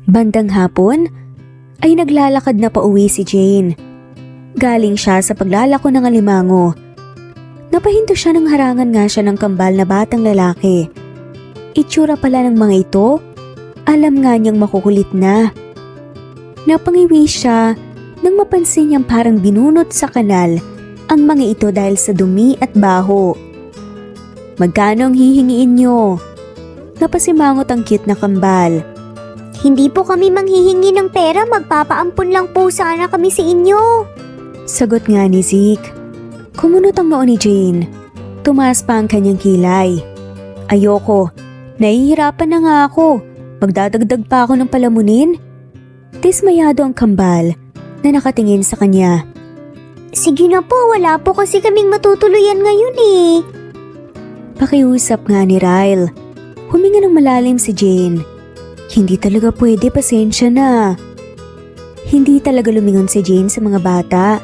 Bandang hapon ay naglalakad na pauwi si Jane. Galing siya sa paglalako ng alimango. Napahinto siya nang harangan nga siya ng kambal na batang lalaki. Itsura pala ng mga ito, alam nga niyang makukulit na. Napangiwi siya nang mapansin niyang parang binunot sa kanal ang mga ito dahil sa dumi at baho. Magkano ang hihingiin niyo? Napasimangot ang cute na kambal. Hindi po kami manghihingi ng pera, magpapaampun lang po sana kami sa inyo. Sagot nga ni Zeke. Kumunot ang noo ni Jane. Tumaas pa ang kanyang kilay. Ayoko. Nahihirapan na nga ako. Magdadagdag pa ako ng palamunin. Dismayado ang kambal na nakatingin sa kanya. Sige na po, wala po kasi kaming matutuluyan ngayon eh. Pakiusap nga ni Ryle. Huminga ng malalim si Jane. Hindi talaga pwede, pasensya na. Hindi talaga lumingon si Jane sa mga bata.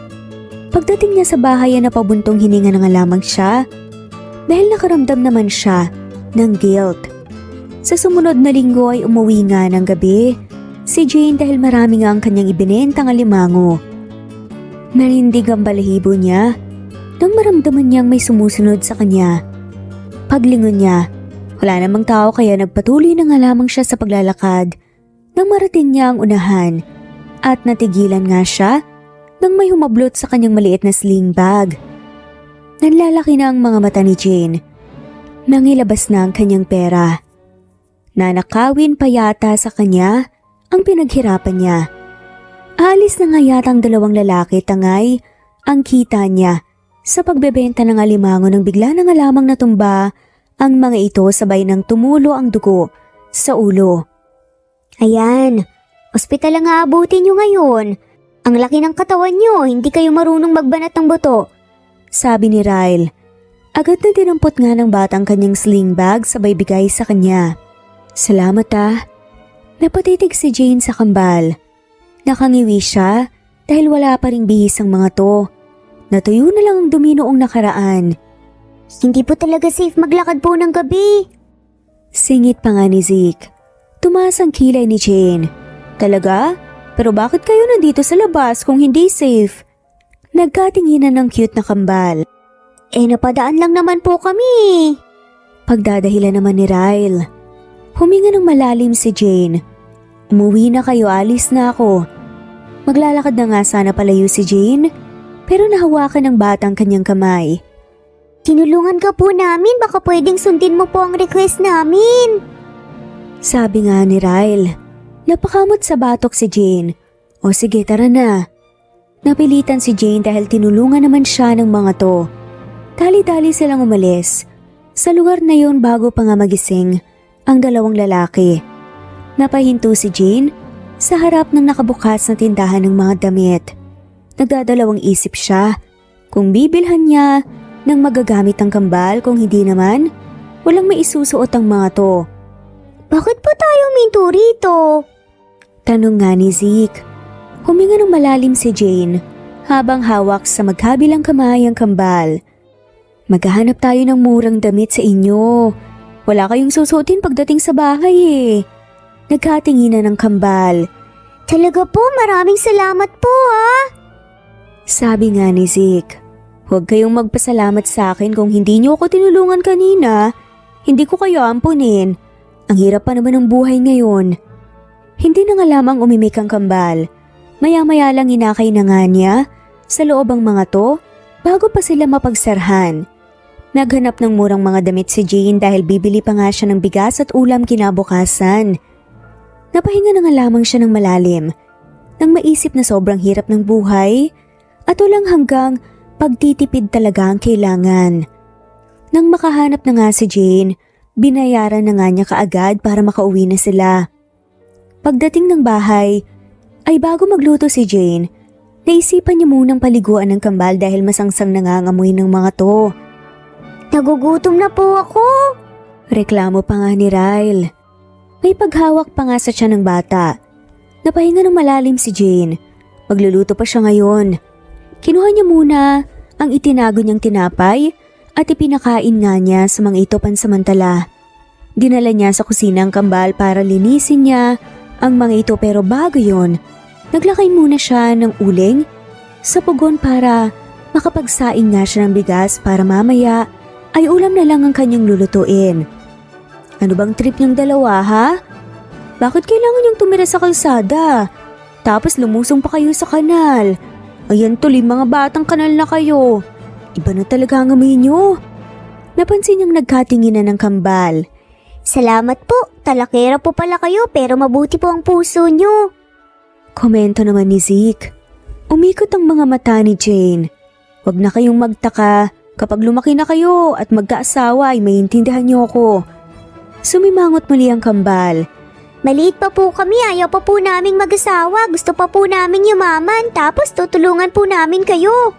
Pagdating niya sa bahay ay napabuntong hininga na nga lamang siya dahil nakaramdam naman siya ng guilt. Sa sumunod na linggo ay umuwi nga ng gabi si Jane dahil marami nga ang kanyang ibinentang alimango. Narindig ang balahibo niya nang maramdaman niyang may sumusunod sa kanya. Paglingon niya, wala namang tao kaya nagpatuloy na nga lamang siya sa paglalakad nang marating niya ang unahan at natigilan nga siya nang may humablot sa kanyang maliit na sling bag. Nanlalaki na ang mga mata ni Jane. Nangilabas na ang kanyang pera. Nanakawin pa yata sa kanya ang pinaghirapan niya. Aalis na nga yata ang dalawang lalaki, tangay ang kita niya sa pagbebenta ng alimango nang bigla na nga lamang natumba ang mga ito sabay nang tumulo ang dugo sa ulo. Ayan, ospital ang aabutin nyo ngayon. Ang laki ng katawan nyo, hindi kayo marunong magbanat ng buto. Sabi ni Ryle. Agad na dinampot nga ng batang kanyang sling bag sabay bigay sa kanya. Salamat ah. Napatitig si Jane sa kambal. Nakangiwi siya dahil wala pa ring bihis ang mga to. Natuyo na lang ang dumi noong nakaraan. Hindi po talaga safe maglakad po ng gabi. Singit pa nga ni Zeke. Tumaas ang kilay ni Jane. Talaga? Pero bakit kayo nandito sa labas kung hindi safe? Nagkatinginan ng cute na kambal. Napadaan lang naman po kami. Pagdadahilan naman ni Ryle. Huminga ng malalim si Jane. Umuwi na kayo, alis na ako. Maglalakad na nga sana palayo si Jane, pero nahawakan ng batang kanyang kamay. Tinulungan ka po namin, baka pwedeng sundin mo po ang request namin. Sabi nga ni Ryle. Napakamot sa batok si Jane. O sige, tara na. Napilitan si Jane dahil tinulungan naman siya ng mga to. Dali-dali silang umalis. Sa lugar na yon bago pa nga magising ang dalawang lalaki. Napahinto si Jane sa harap ng nakabukas na tindahan ng mga damit. Nagdadalawang isip siya kung bibilhan niya ng magagamit ang kambal, kung hindi naman, walang maisusuot ang mga to. Bakit po tayo minto rito? Tanong nga ni Zeke. Huminga ng malalim si Jane habang hawak sa magkabilang kamay ang kambal. Maghahanap tayo ng murang damit sa inyo. Wala kayong susuotin pagdating sa bahay eh. Nagkatinginan ng kambal. Talaga po, maraming salamat po ah. Sabi nga ni Zeke. Huwag kayong magpasalamat sa akin kung hindi niyo ako tinulungan kanina. Hindi ko kayo ampunin. Ang hirap pa naman ng buhay ngayon. Hindi na nga lamang umimik ang kambal. Maya-maya lang inakay na nga niya sa loob ang mga to bago pa sila mapagsarhan. Naghanap ng murang mga damit si Jane dahil bibili pa nga siya ng bigas at ulam kinabukasan. Napahinga na nga lamang siya ng malalim nang maisip na sobrang hirap ng buhay at walang hanggang pagtitipid talaga ang kailangan. Nang makahanap na nga si Jane, binayaran na nga niya kaagad para makauwi na sila. Pagdating ng bahay, ay bago magluto si Jane, naisipan niya munang paliguan ng kambal dahil masangsang nangangamoy ng mga to. Nagugutom na po ako. Reklamo pa nga ni Ryle. May paghawak pa nga sa tiyan ng bata. Napahinga ng malalim si Jane. Magluluto pa siya ngayon. Kinuha niya muna ang itinago niyang tinapay at ipinakain nga niya sa mga ito pansamantala. Dinala niya sa kusina ang kambal para linisin niya ang mga ito pero bago yon, naglakay muna siya ng uling sa pugon para makapagsaing nga siya ng bigas para mamaya ay ulam na lang ang kanyang lulutuin. Ano bang trip niyong dalawa ha? Bakit kailangan niyong tumira sa kalsada? Tapos lumusong pa kayo sa kanal. Ayan tuloy mga batang kanal na kayo. Iba na talaga ang amoy niyo. Napansin niyang nagkatinginan ng kambal. Salamat po, talakera po pala kayo pero mabuti po ang puso nyo. Komento naman ni Zeke. Umikot ang mga mata ni Jane. Huwag na kayong magtaka. Kapag lumaki na kayo at magkaasawa ay maintindihan niyo ako. Sumimangot muli ang kambal. Maliit pa po kami, ayaw pa po naming mag-asawa, gusto pa po naming yumaman, tapos tutulungan po namin kayo.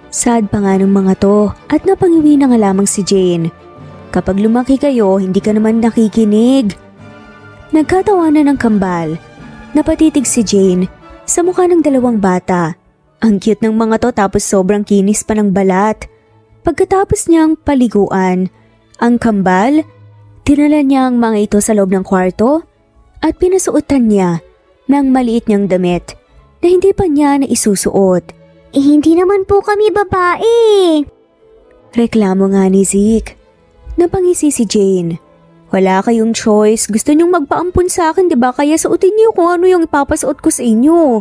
Sad pa nga ng mga to at napangiwi na nga lamang si Jane. Kapag lumaki kayo, hindi ka naman nakikinig. Nagkatawanan ng kambal. Napatitig si Jane sa mukha ng dalawang bata. Ang cute ng mga to tapos sobrang kinis pa ng balat. Pagkatapos niyang paliguan, ang kambal, tinala niya ang mga ito sa loob ng kwarto at pinasuotan niya ng maliit niyang damit na hindi pa niya naisusuot. Hindi naman po kami babae. Reklamo nga ni Zeke. Napangisi si Jane. Wala kayong choice. Gusto niyong magpaampun sa akin, diba? Kaya suotin niyo kung ano yung ipapasuot ko sa inyo.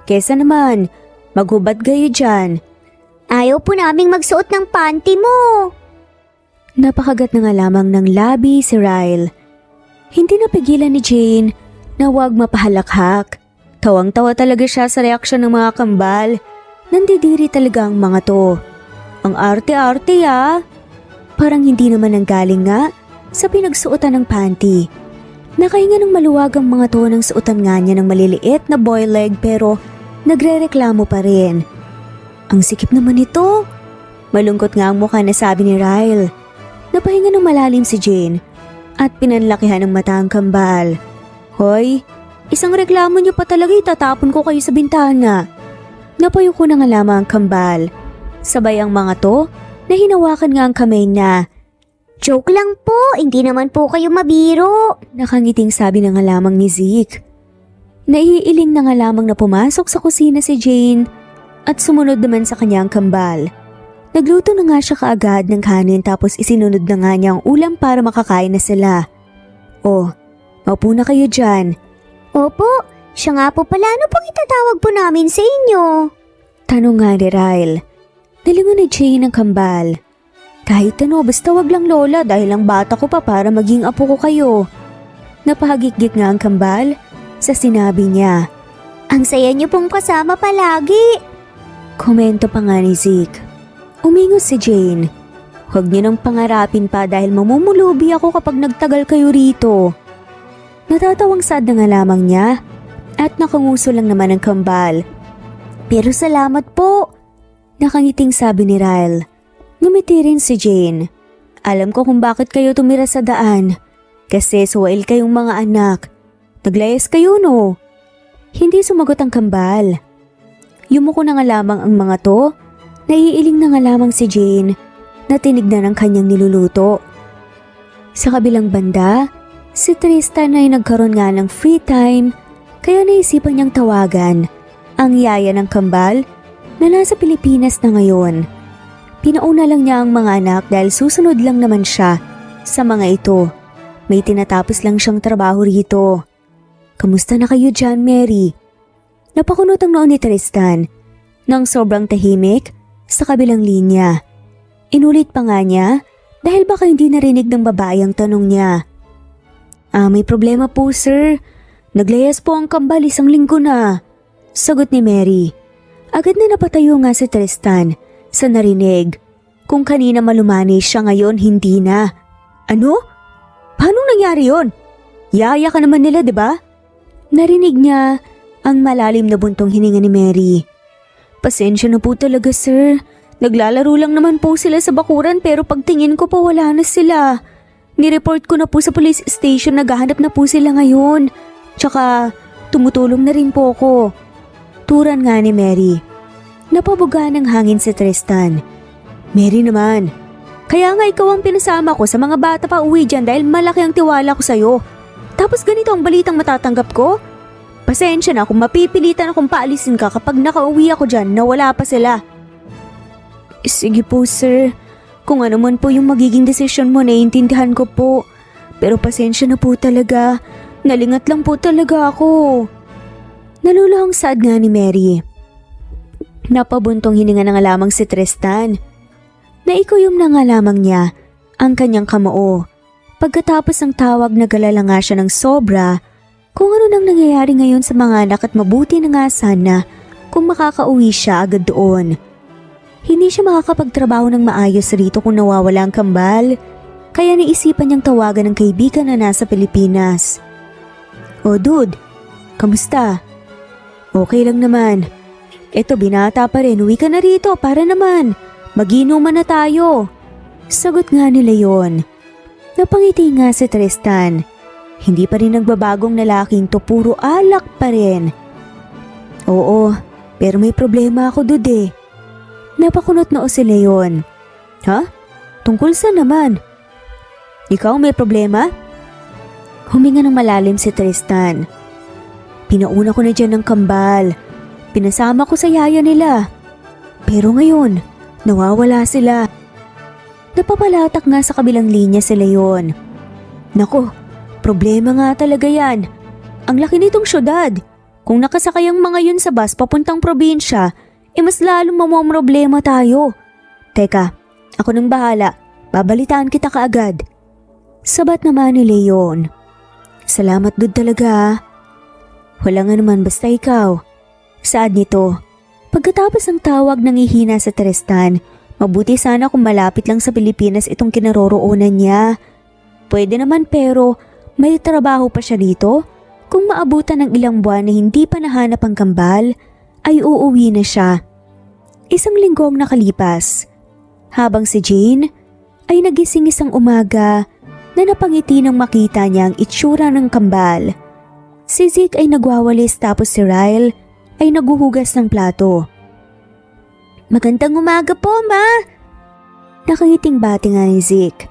Kesa naman, maghubad kayo dyan. Ayaw po naming magsuot ng panty mo. Napakagat na nga lamang ng labi si Ryle. Hindi napigilan ni Jane na huwag mapahalakhak. Tawang-tawa talaga siya sa reaksyon ng mga kambal. Nandidiri talaga ang mga to. Ang arte-arte ah. Parang hindi naman nanggaling nga sa pinagsuotan ng panty. Nakahinga ng maluwag ang mga to ng suotan nga niya ng maliliit na boy leg pero nagre-reklamo pa rin. Ang sikip naman ito. Malungkot nga ang mukha na sabi ni Ryle. Napahinga ng malalim si Jane at pinanlakihan ng mata ang kambal. Hoy, isang reklamo niyo pa talaga itatapon ko kayo sa bintana. Napayuko na nga lamang ang kambal. Sabay ang mga to na hinawakan nga ang kamay na. Joke lang po, hindi naman po kayo mabiro. Nakangiting sabi na nga lamang ni Zeke. Naiiling na nga lamang na pumasok sa kusina si Jane at sumunod naman sa kanyang kambal. Nagluto na nga siya kaagad ng kanin tapos isinunod na nga niya ang ulam para makakain na sila. Oh, maupo na kayo dyan. Opo, siya nga po pala, ano pong itatawag po namin sa inyo? Tanong nga ni Ryle. Nalingon ni Jane ang kambal. Kahit ano, basta wag lang lola dahil ang bata ko pa para maging apo ko kayo. Napahagikgit nga ang kambal sa sinabi niya. Ang saya niyo pong kasama palagi. Komento pa nga ni Zeke. Umingos si Jane. Huwag niyo nang pangarapin pa dahil mamumulubi ako kapag nagtagal kayo rito. Natatawang sad na nga lamang niya at nakanguso lang naman ang kambal. Pero salamat po. Nakangiting sabi ni Ryle. Ngumiti rin si Jane. Alam ko kung bakit kayo tumira sa daan. Kasi suwail kayong mga anak. Naglayas kayo no? Hindi sumagot ang kambal. Yumuko na nga lamang ang mga to. Naiiling na nga lamang si Jane na tinignan ang kanyang niluluto. Sa kabilang banda, si Tristan ay nagkaroon nga ng free time kaya naisipan niyang tawagan ang yaya ng kambal na nasa Pilipinas na ngayon. Pinauna lang niya ang mga anak dahil susunod lang naman siya sa mga ito. May tinatapos lang siyang trabaho rito. Kamusta na kayo dyan, Mary? Napakunot ang noon ni Tristan nang sobrang tahimik sa kabilang linya. Inulit pa nga niya dahil baka hindi narinig ng babae ang tanong niya. May problema po sir. Naglayas po ang kambal 1 linggo na. Sagot ni Mary. Agad na napatayo nga si Tristan sa narinig. Kung kanina malumanis siya ngayon, hindi na. Ano? Paano nangyari yon? Yaya ka naman nila, di ba? Narinig niya ang malalim na buntong hininga ni Mary. Pasensya na po talaga, sir. Naglalaro lang naman po sila sa bakuran pero pagtingin ko pa wala na sila. Nireport ko na po sa police station, naghahanap na po sila ngayon. Tsaka tumutulong na rin po ako. Turan nga ni Mary. Napabuga ng hangin si Tristan. Mary naman. Kaya nga ikaw ang pinasama ko sa mga bata pa uwi dyan dahil malaki ang tiwala ko sa'yo. Tapos ganito ang balitang matatanggap ko? Pasensya na kung mapipilitan akong paalisin ka kapag nakauwi ako dyan na wala pa sila. Sige po sir, kung ano man po yung magiging desisyon mo, naiintindihan ko po. Pero pasensya na po talaga, nalingat lang po talaga ako. Naluluhang saad nga ni Mary. Napabuntong hininga na nga lamang si Tristan. Naikuyom na nga lamang niya ang kanyang kamao. Pagkatapos ng tawag, nagalala nga siya ng sobra kung ano nang nangyayari ngayon sa mga anak at mabuti na nga sana kung makakauwi siya agad doon. Hindi siya makakapagtrabaho ng maayos rito kung nawawala ang kambal, kaya naisipan niyang tawagan ng kaibigan na nasa Pilipinas. "Oh dude, kamusta?" "Okay lang naman. Eto, binata pa rin, uwi ka na rito para naman mag-inuman na tayo." Sagot nga nila yon. Napangiti nga si Tristan. Hindi pa rin nagbabagong lalaking to, puro alak pa rin. "Oo, pero may problema ako dude." Napakunot na si Leon. "Ha? Tungkol sa naman? Ikaw may problema?" Huminga ng malalim si Tristan. "Pinauna ko na dyan ng kambal. Pinasama ko sa yaya nila. Pero ngayon, nawawala sila." Napapalatak nga sa kabilang linya si Leon. "Nako, problema nga talaga yan. Ang laki nitong syudad. Kung nakasakay ang mga yun sa bus papuntang probinsya, mas lalong mamomroblema tayo. Teka, ako nang bahala. Babalitaan kita kaagad." Sabat naman ni Leon. "Salamat dude talaga." "Wala nga naman, basta ikaw." Saad nito. Pagkatapos ng tawag, nangihina sa Tristan. Mabuti sana kung malapit lang sa Pilipinas itong kinaroroonan niya. Pwede naman, pero may trabaho pa siya dito. Kung maabutan ng ilang buwan na hindi pa nahanap ang kambal, ay uuwi na siya. Isang linggo ang nakalipas. Habang si Jane ay nagising isang umaga na napangiti nang makita niya ang itsura ng kambal. Si Zeke ay nagwawalis, tapos si Ryle ay naguhugas ng plato. "Magandang umaga po, Ma!" Nakangiting bati nga ni Zeke.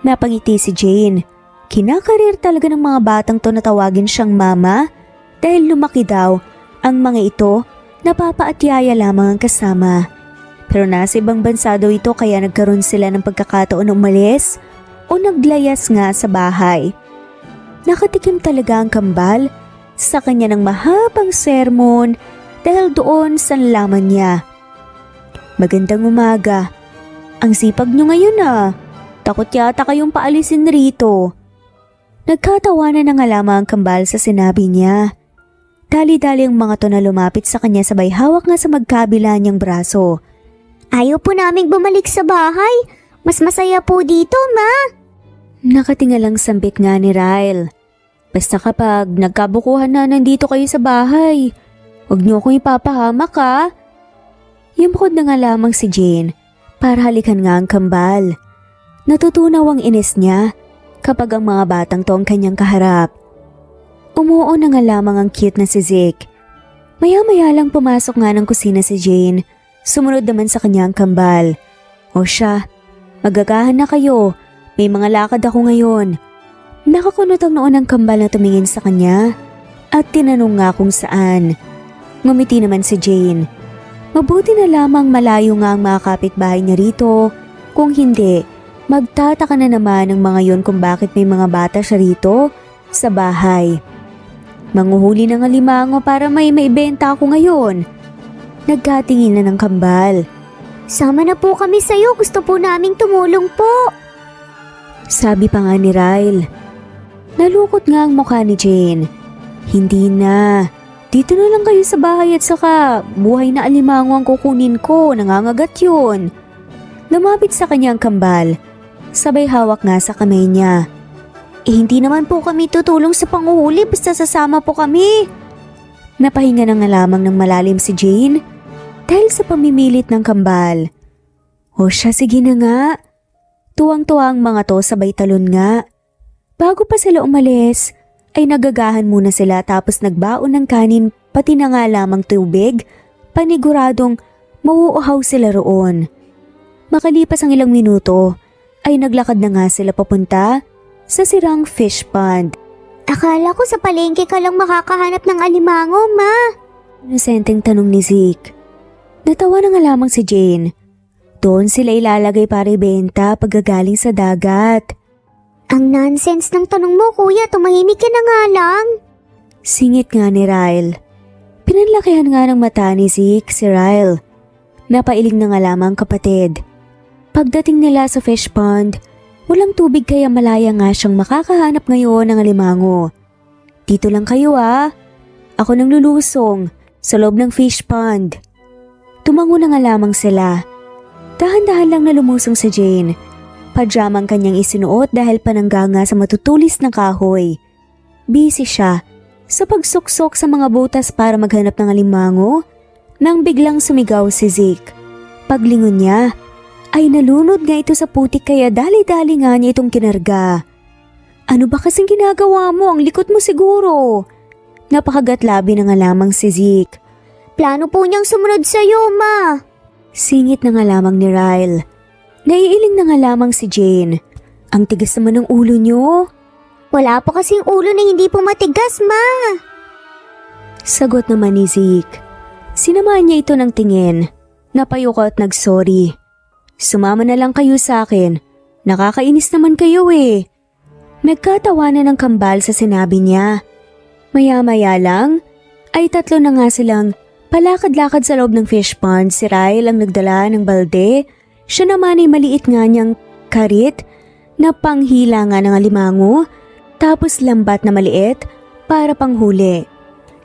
Napangiti si Jane. Kinakarir talaga ng mga batang to na tawagin siyang mama dahil lumaki daw ang mga ito, napapaatyaya lamang ang kasama. Pero nasa ibang bansa daw ito, kaya nagkaroon sila ng pagkakataon na umalis o naglayas nga sa bahay. Nakatikim talaga ang kambal sa kanya ng mahabang sermon dahil doon sa nalaman niya. "Magandang umaga. Ang sipag nyo ngayon ah. Takot yata kayong paalisin rito." Nagkatawanan na nga lamang ang kambal sa sinabi niya. Dali-dali ang mga to na lumapit sa kanya, sabay hawak nga sa magkabila niyang braso. "Ayaw po naming bumalik sa bahay. Mas masaya po dito, Ma." Nakatingalang sambit nga ni Ryle. "Basta kapag nagkabukuhan na nandito kayo sa bahay, huwag niyo akong ipapahamak ha." Yumukod na nga lamang si Jane para halikan nga ang kambal. Natutunaw ang inis niya kapag ang mga batang to ang kanyang kaharap. Umuo na nga lamang ang cute na si Zeke. Maya-maya lang pumasok nga ng kusina si Jane. Sumunod naman sa kanyang kambal. "O siya, magagahan na kayo. May mga lakad ako ngayon." Nakakunot ang noon ng kambal na tumingin sa kanya at tinanong nga kung saan. Ngumiti naman si Jane. Mabuti na lamang malayo nga ang mga kapitbahay niya rito. Kung hindi, magtataka na naman ng mga yon kung bakit may mga bata siya rito sa bahay. "Manguhuli ng alimango para may maibenta ako ngayon." Nagkatingin na ng kambal. "Sama na po kami sa'yo, gusto po naming tumulong po." Sabi pa nga ni Ryle. Nalukot nga ang mukha ni Jane. "Hindi na. Dito na lang kayo sa bahay at saka buhay na alimango ang kukunin ko, nangangagat yun." Lumapit sa kanya ang kambal. Sabay hawak nga sa kamay niya. Hindi naman po kami tutulong sa panguhuli, basta sasama po kami." Napahinga na nga lamang ng malalim si Jane dahil sa pamimilit ng kambal. "O siya, sige na nga." Tuwang-tuwa ang mga to, sabay talon nga. Bago pa sila umalis, ay nagagahan muna sila, tapos nagbaon ng kanin pati na nga lamang tubig. Paniguradong mauuhaw sila roon. Makalipas ang ilang minuto, ay naglakad na nga sila papunta sa sirang fish pond. Akala ko sa palengke ka lang makakahanap ng alimango, ma. Inosenteng tanong ni Zeke. Natawa na nga lamang si Jane. Doon sila ilalagay para ibenta pagkagaling sa dagat. Ang nonsense ng tanong mo, kuya. Tumahimik ka na nga lang. Singit nga ni Ryle. Pinanlakihan nga ng mata ni Zeke si Ryle. Napailing na nga lamang kapatid. Pagdating nila sa fish pond, walang tubig kaya malaya nga siyang makakahanap ngayon ng alimango. Dito lang kayo Ako nang lulusong sa loob ng fish pond. Tumango na nga lamang sila. Dahan-dahan lang na lumusong si Jane. Pajamang kanyang isinuot dahil panangganga sa matutulis ng kahoy. Busy siya sa pagsuksok sa mga butas para maghanap ng alimango nang biglang sumigaw si Zeke. Paglingon niya, ay nalunod nga ito sa putik kaya dali-dali nga niya itong kinarga. Ano ba kasing ginagawa mo? Ang likot mo siguro. Napakagatlabi na nga lamang si Zeke. Plano po niyang sumunod sa'yo, ma. Singit na nga lamang ni Ryle. Naiiling na nga lamang si Jane. Ang tigas naman ng ulo niyo. Wala po kasing ulo na hindi po matigas, ma. Sagot naman ni Zeke. Sinamahan niya ito ng tingin. Napayuko at nagsorry. Sumama na lang kayo sa akin. Nakakainis naman kayo Nagkatawanan ng kambal sa sinabi niya. Maya-maya lang, ay tatlo na nga silang palakad-lakad sa loob ng fish pond. Si Ryle ang nagdala ng balde. Siya naman ay maliit nga niyang karit na panghila nga ng alimango, tapos lambat na maliit para panghuli.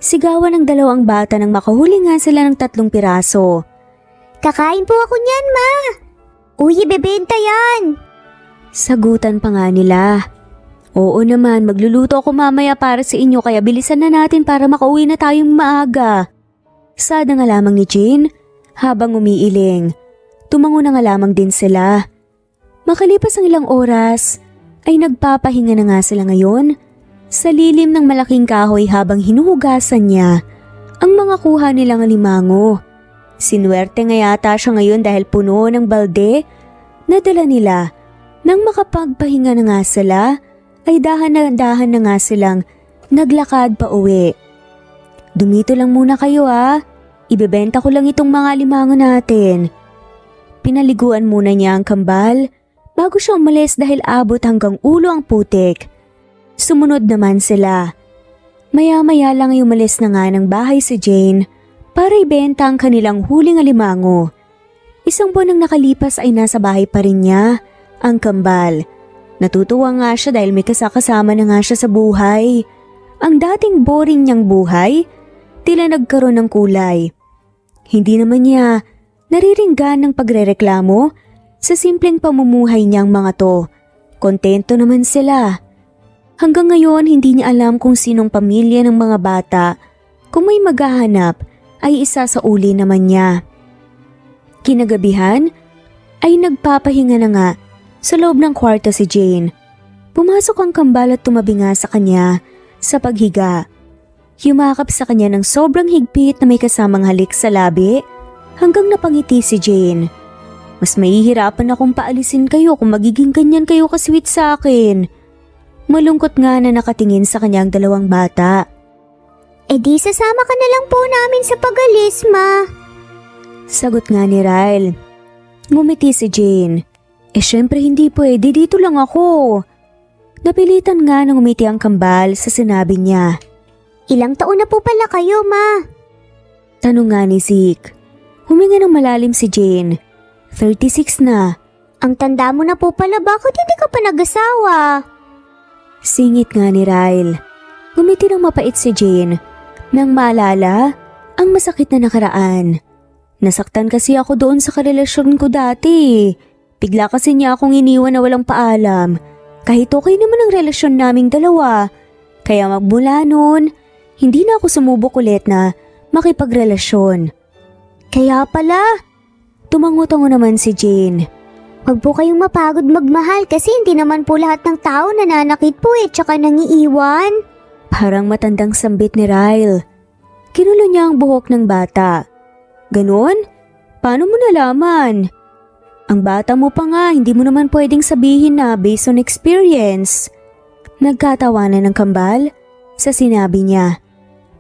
Sigawan ng dalawang bata nang makahuli nga sila ng 3 piraso. Kakain po ako niyan, ma. Uy, ibebenta yan. Sagutan pa nga nila. Oo naman, magluluto ako mamaya para sa inyo kaya bilisan na natin para makauwi na tayong maaga. Sada nga lamang ni Jane habang umiiling. Tumango na nga lamang din sila. Makalipas ang ilang oras ay nagpapahinga na nga sila ngayon sa lilim ng malaking kahoy habang hinuhugasan niya ang mga kuha nilang alimango. Sinuwerte nga yata siya ngayon dahil puno ng balde na dala nila. Nang makapagpahinga na nga sila, ay dahan na nga silang naglakad pa uwi. Dumito lang muna kayo Ibebenta ko lang itong mga alimango natin. Pinaliguan muna niya ang kambal bago siya umalis dahil abot hanggang ulo ang putik. Sumunod naman sila. Maya-maya lang ay umalis na nga ng bahay si Jane para ibenta ang kanilang huling alimango. 1 buwan nang nakalipas ay nasa bahay pa rin niya ang kambal. Natutuwa nga siya dahil may kasakasama na nga siya sa buhay. Ang dating boring niyang buhay, tila nagkaroon ng kulay. Hindi naman niya nariringgan ng pagrereklamo sa simpleng pamumuhay niyang mga to. Kontento naman sila. Hanggang ngayon hindi niya alam kung sinong pamilya ng mga bata. Kung may maghahanap ay isa sa uli naman niya. Kinagabihan ay nagpapahinga na nga sa loob ng kwarto si Jane. Pumasok ang kambal at tumabi nga sa kanya sa paghiga. Yumakap sa kanya ng sobrang higpit na may kasamang halik sa labi hanggang napangiti si Jane. Mas mahihirapan akong paalisin kayo kung magiging ganyan kayo kasweet sa akin. Malungkot nga na nakatingin sa kanyang 2 bata. Di sasama ka na lang po namin sa pag-alis, ma. Sagot nga ni Ryle. Ngumiti si Jane. Syempre hindi pwede, dito lang ako. Napilitan nga nang umiti ang kambal sa sinabi niya. Ilang taon na po pala kayo, ma? Tanong nga ni Zeke. Huminga ng malalim si Jane. 36 na. Ang tanda mo na po pala, bakit hindi ka pa nag-asawa? Singit nga ni Ryle. Ngumiti ng mapait si Jane nang maalala ang masakit na nakaraan. Nasaktan kasi ako doon sa karelasyon ko dati. Bigla kasi niya akong iniwan na walang paalam. Kahit okay naman ang relasyon naming 2. Kaya magmula noon, hindi na ako sumubok ulit na makipagrelasyon. Kaya pala, tumango-tango naman si Jane. Huwag po kayong mapagod magmahal kasi hindi naman po lahat ng tao nananakit po tsaka nangiiwan. Parang matandang sambit ni Ryle. Kinulo niya ang buhok ng bata. Ganon? Paano mo nalaman? Ang bata mo pa nga, hindi mo naman pwedeng sabihin na based on experience. Nagkatawanan ng kambal sa sinabi niya.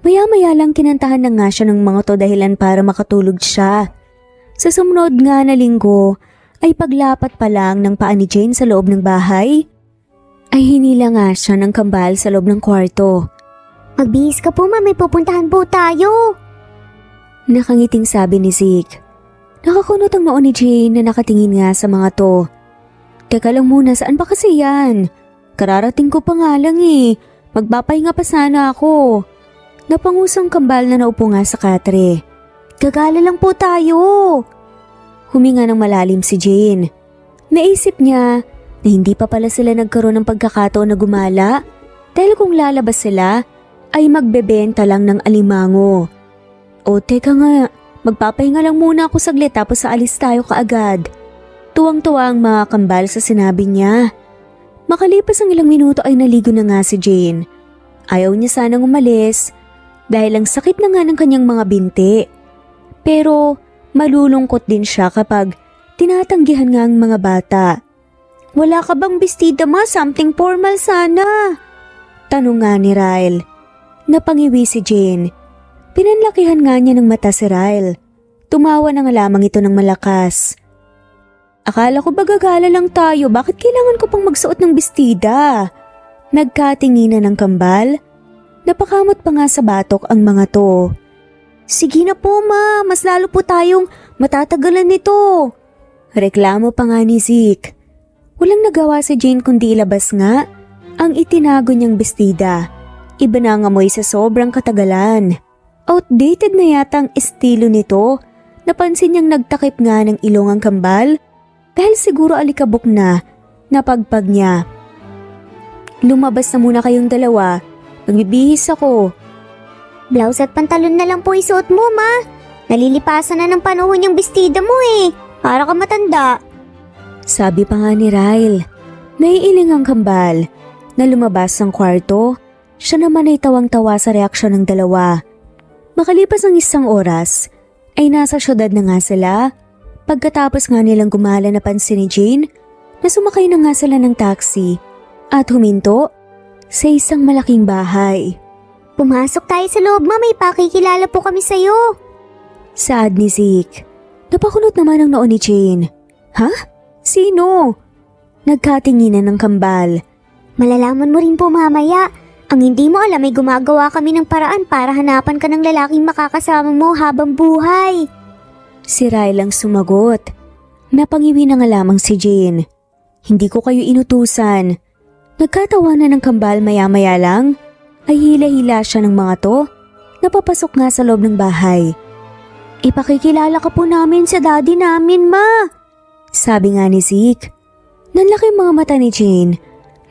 Maya-maya lang kinantahan na nga siya ng mga to dahilan para makatulog siya. Sa sumunod nga na linggo ay paglapat pa lang ng paa ni Jane sa loob ng bahay, ay hinila nga siya ng kambal sa loob ng kwarto. Magbihis ka po ma, may pupuntahan po tayo. Nakangiting sabi ni Zeke. Nakakunot ang noo ni Jane na nakatingin nga sa mga to. Teka lang muna, saan ba kasi yan? Kararating ko pa nga lang eh. Magpapahinga pa sana ako. Napangusang kambal na naupo nga sa katre. Gagala lang po tayo. Huminga ng malalim si Jane. Naisip niya na hindi pa pala sila nagkaroon ng pagkakataon na gumala dahil kung lalabas sila ay magbebenta lang ng alimango. O teka nga, magpapahinga lang muna ako saglit tapos aalis tayo kaagad. Tuwang-tuwa ang mga kambal sa sinabi niya. Makalipas ang ilang minuto ay naligo na nga si Jane. Ayaw niya sanang umalis dahil ang sakit na nga ng kanyang mga binti. Pero malulungkot din siya kapag tinatanggihan nga ang mga bata. Wala ka bang bestida ma? Something formal sana. Tanong nga ni Ryle. Napangiwi si Jane. Pinanlakihan nga niya ng mata si Ryle. Tumawa na nga lamang ito ng malakas. Akala ko ba gagala lang tayo? Bakit kailangan ko pang magsuot ng bestida? Nagkatinginan ng kambal. Napakamot pa nga sa batok ang mga to. Sige na po ma, mas lalo po tayong matatagalan nito. Reklamo pa nga ni Zeke. Walang nagawa si Jane kundi ilabas nga ang itinago niyang bestida. Iba na ang amoy sa sobrang katagalan. Outdated na yata ang estilo nito. Napansin niyang nagtakip nga ng ilong ang kambal dahil siguro alikabok na napagpag niya. Lumabas na muna kayong dalawa. Magbibihis ako. Blouse at pantalon na lang po isuot mo ma. Nalilipasan na ng panahon yung bestida mo eh. Para ka matanda. Sabi pa nga ni Ryle. Naiiling ang kambal na lumabas ng kwarto. Siya naman ay tawang-tawa sa reaksyon ng dalawa. Makalipas ang isang oras, ay nasa syudad na nga sila. Pagkatapos nga nilang gumala napansin ni Jane na sumakay na nga sila ng taxi at huminto sa isang malaking bahay. Pumasok tayo sa loob ma, may pakikilala po kami sa'yo. Saad ni Zeke. Napakunot naman ang noo ni Jane. Ha? Sino? Nagkatinginan ng kambal. Malalaman mo rin po mamaya. Ang hindi mo alam ay gumagawa kami ng paraan para hanapan ka ng lalaking makakasama mo habang buhay. Si Ryle ang sumagot. Napangiwi na nga lamang si Jane. Hindi ko kayo inutusan. Nagkatawanan ng kambal maya-maya lang ay hila-hila siya ng mga to. Napapasok nga sa loob ng bahay. Ipakikilala ka po namin sa daddy namin ma. Sabi nga ni Zeke. Nanlaki mga mata ni Jane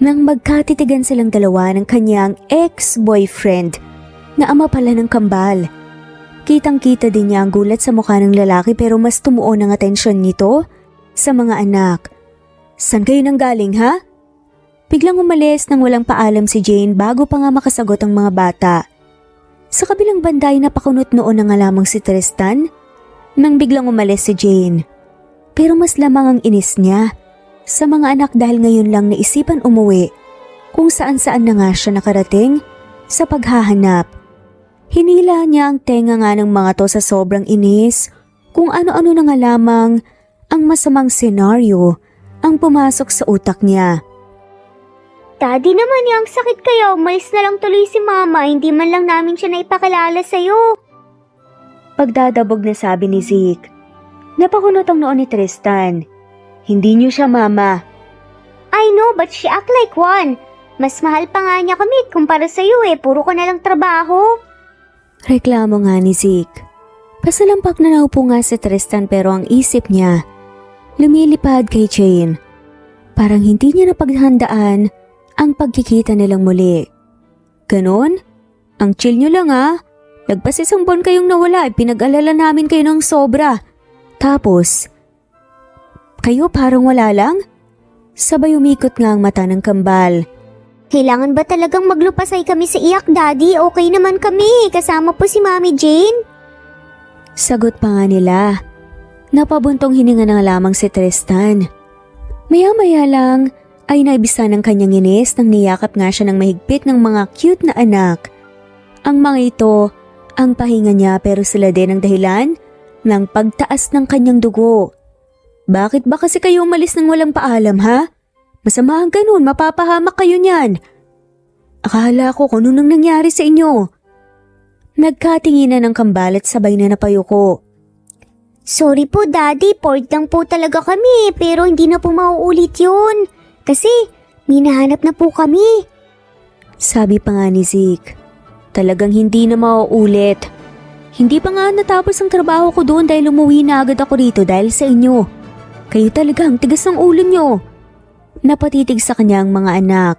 nang magkatitigan silang dalawa ng kanyang ex-boyfriend na ama pala ng kambal. Kitang-kita din niya ang gulat sa mukha ng lalaki pero mas tumuon ang atensyon nito sa mga anak. San kayo nang galing ha? Biglang umalis nang walang paalam si Jane bago pa nga makasagot ang mga bata. Sa kabilang banda ay napakunot noon na nga lamang si Tristan nang biglang umalis si Jane. Pero mas lamang ang inis niya sa mga anak dahil ngayon lang naisipan umuwi kung saan-saan na nga siya nakarating sa paghahanap. Hinila niya ang tenga nga ng mga to sa sobrang inis kung ano-ano na nga lamang ang masamang senaryo ang pumasok sa utak niya. Daddy naman yung sakit kayo, umalis na lang tuloy si mama, hindi man lang namin siya naipakilala sa'yo. Pagdadabog na sabi ni Zeke. Napakunot ang noon ni Tristan. Hindi niyo siya mama. I know but she act like one. Mas mahal pa nga niya kami kumpara sa'yo eh, puro ka na lang trabaho. Reklamo nga ni Zeke. Pasalampak na naupo nga si Tristan pero ang isip niya lumilipad kay Jane. Parang hindi niya napaghandaan ang pagkikita nilang muli. Ganon? Ang chill nyo lang ah. Lagpas isang buwan kayong nawala, pinag-alala namin kayo ng sobra. Tapos, kayo parang wala lang? Sabay umikot nga ang mata ng kambal. Kailangan ba talagang maglupasay kami sa iyak, Daddy? Okay naman kami, kasama po si Mami Jane. Sagot pa nga nila. Napabuntong hininga na lamang si Tristan. Maya-maya lang ay naibisa ng kanyang inis nang niyakap nga siya ng mahigpit ng mga cute na anak. Ang mga ito ang pahinga niya pero sila din ang dahilan ng pagtaas ng kanyang dugo. Bakit ba kasi kayo umalis ng walang paalam ha? Masama ang ganun, mapapahamak kayo niyan. Akala ko kung anong nangyari sa inyo. Nagkatinginan ng kambal at sabay na napayuko. Sorry po Daddy, bored lang po talaga kami pero hindi na po mauulit yun. Kasi may nahanap na po kami. Sabi pa nga ni Zeke, talagang hindi na mauulit. Hindi pa nga natapos ang trabaho ko doon dahil umuwi na agad ako rito dahil sa inyo. Kayo talaga ang tigas ng ulo nyo. Napatitig sa kanya ang mga anak.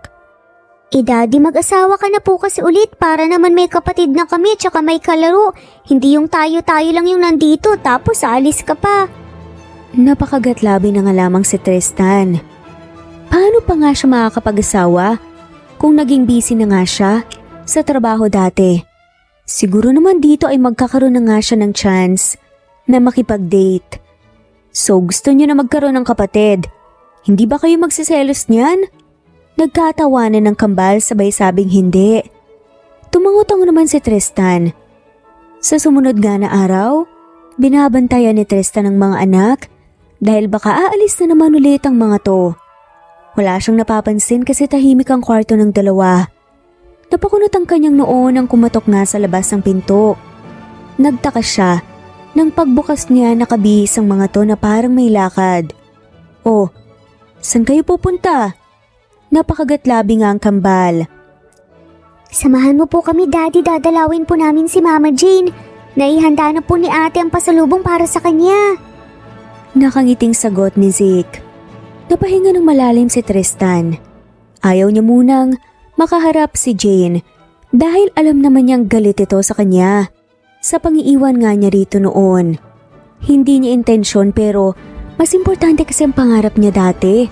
Daddy, mag-asawa ka na po kasi ulit para naman may kapatid na kami tsaka may kalaro. Hindi yung tayo-tayo lang yung nandito tapos aalis ka pa. Napakagatlabi na nga lamang si Tristan. Paano pa nga siya makakapag-asawa kung naging busy na nga siya sa trabaho dati? Siguro naman dito ay magkakaroon na nga siya ng chance na makipag-date. So gusto niyo na magkaroon ng kapatid. Hindi ba kayo magsiselos niyan? Nagkatawanan ng kambal sabay sabing hindi. Tumangutang naman si Tristan. Sa sumunod nga na araw, binabantayan ni Tristan ang mga anak dahil baka aalis na naman ulit ang mga to. Wala siyang napapansin kasi tahimik ang kwarto ng dalawa. Napakunot ang kanyang noo nang kumatok nga sa labas ng pinto. Nagtaka siya nang pagbukas niya nakabihis ang mga to na parang may lakad. Oh, saan kayo pupunta? Napakagatlabi nga ang kambal. Samahan mo po kami Daddy, dadalawin po namin si Mama Jane. Naihanda na po ni ate ang pasalubong para sa kanya. Nakangiting sagot ni Zeke. Napahinga ng malalim si Tristan. Ayaw niya munang makaharap si Jane dahil alam naman niyang galit ito sa kanya. Sa pangiiwan nga niya rito noon. Hindi niya intensyon pero mas importante kasi ang pangarap niya dati.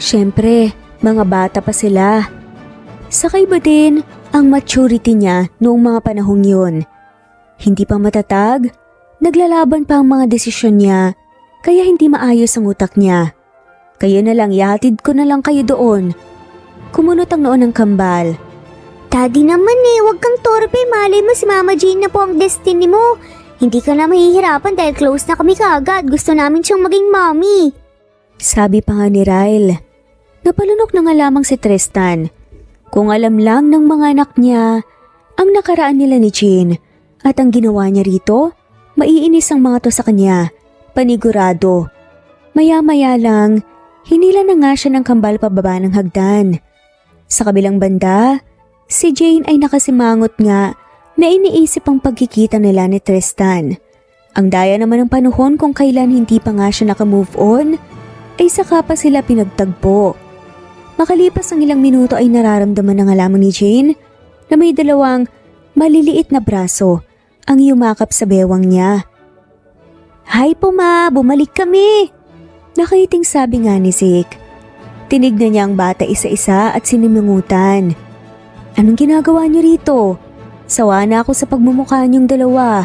Siyempre, mga bata pa sila. Saka iba din ang maturity niya noong mga panahong yun. Hindi pa matatag, naglalaban pa ang mga desisyon niya kaya hindi maayos ang utak niya. Kayo na lang, ihatid ko na lang kayo doon. Kumunot ang noon ng kambal. Daddy naman wag kang torpe, malay mo si Mama Jane na po ang destiny mo. Hindi ka na mahihirapan dahil close na kami kaagad, gusto namin siyang maging mommy. Sabi pa nga ni Ryle. Napalunok na nga lamang si Tristan. Kung alam lang ng mga anak niya ang nakaraan nila ni Jane at ang ginawa niya rito, maiinis ang mga to sa kanya, panigurado. Maya-maya lang, hinila na nga siya ng kambal pababa ng hagdan. Sa kabilang banda, si Jane ay nakasimangot nga na iniisip ang pagkikita nila ni Tristan. Ang daya naman ng panahon kung kailan hindi pa nga siya nakamove on, ay saka pa sila pinagtagpo. Makalipas ang ilang minuto ay nararamdaman na nga lamang ni Jane na may dalawang maliliit na braso ang yumakap sa bewang niya. Hi po ma, bumalik kami! Nakaiting sabi nga ni Zeke. Tinignan niya ang bata isa-isa at sinimangutan. Anong ginagawa niyo rito? Sawa na ako sa pagmumukha niyong dalawa.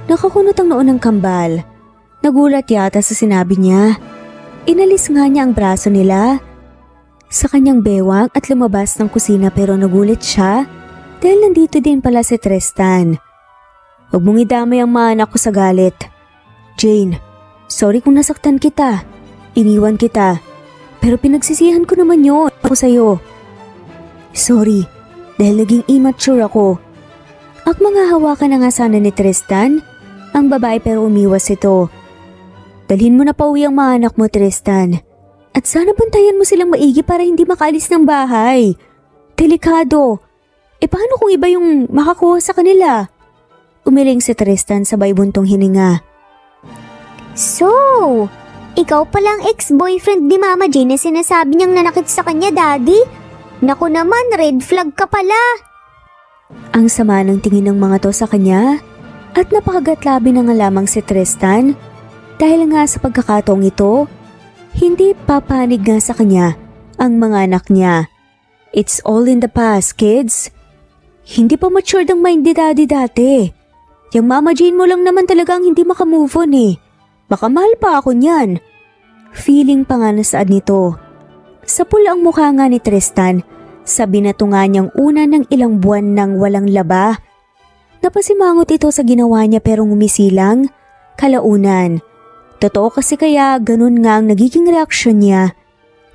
Nakakunot ang noo ng kambal. Nagulat yata sa sinabi niya. Inalis nga niya ang braso nila sa kanyang bewang at lumabas ng kusina pero nagulit siya dahil nandito din pala si Tristan. Huwag mong idamay ang mga anak ko sa galit. Jane, sorry kung nasaktan kita. Iniwan kita. Pero pinagsisihan ko naman yun ako sa'yo. Sorry, dahil naging immature ako. At mga hawakan na nga sana ni Tristan, ang babae pero umiwas ito. Dalhin mo na pauwi ang mga anak mo, Tristan. At sana bantayan mo silang maigi para hindi makaalis ng bahay. Delikado. Paano kung iba yung makakuha sa kanila? Umiling si Tristan sabay buntong hininga. So, ikaw palang ex-boyfriend ni Mama Jane na sinasabi niyang nanakit sa kanya, Daddy? Naku naman, red flag ka pala. Ang sama ng tingin ng mga to sa kanya at napakagatlabi na nga lamang si Tristan dahil nga sa pagkakataong ito, hindi papanig nga sa kanya ang mga anak niya. It's all in the past, kids. Hindi pa matured ang mind ni Daddy dati. Yung Mama Jane mo lang naman talagang hindi makamove on Baka mahal pa ako niyan. Feeling pa nga na saad nito. Sapul ang mukha nga ni Tristan sa binatunga niyang una ng ilang buwan ng walang laba. Napasimangot ito sa ginawa niya pero ngumisilang. Kalaunan. Totoo kasi kaya ganun nga ang nagiging reaksyon niya.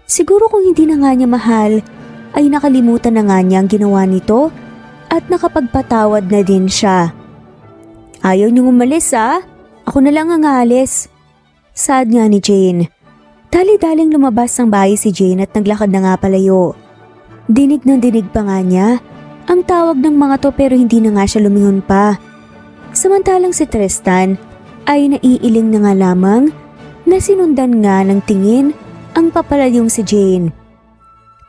Siguro kung hindi na nga niya mahal, ay nakalimutan na nga niya ang ginawa nito at nakapagpatawad na din siya. Ayaw niyong umalis Ako na lang ang aalis. Sad nga ni Jane. Dali-daling lumabas ng bahay si Jane at naglakad na nga palayo. Dinig ng dinig pa nga niya ang tawag ng mga to pero hindi na nga siya lumingon pa. Samantalang si Tristan ay naiiling na nga lamang na sinundan nga ng tingin ang papaladyong si Jane.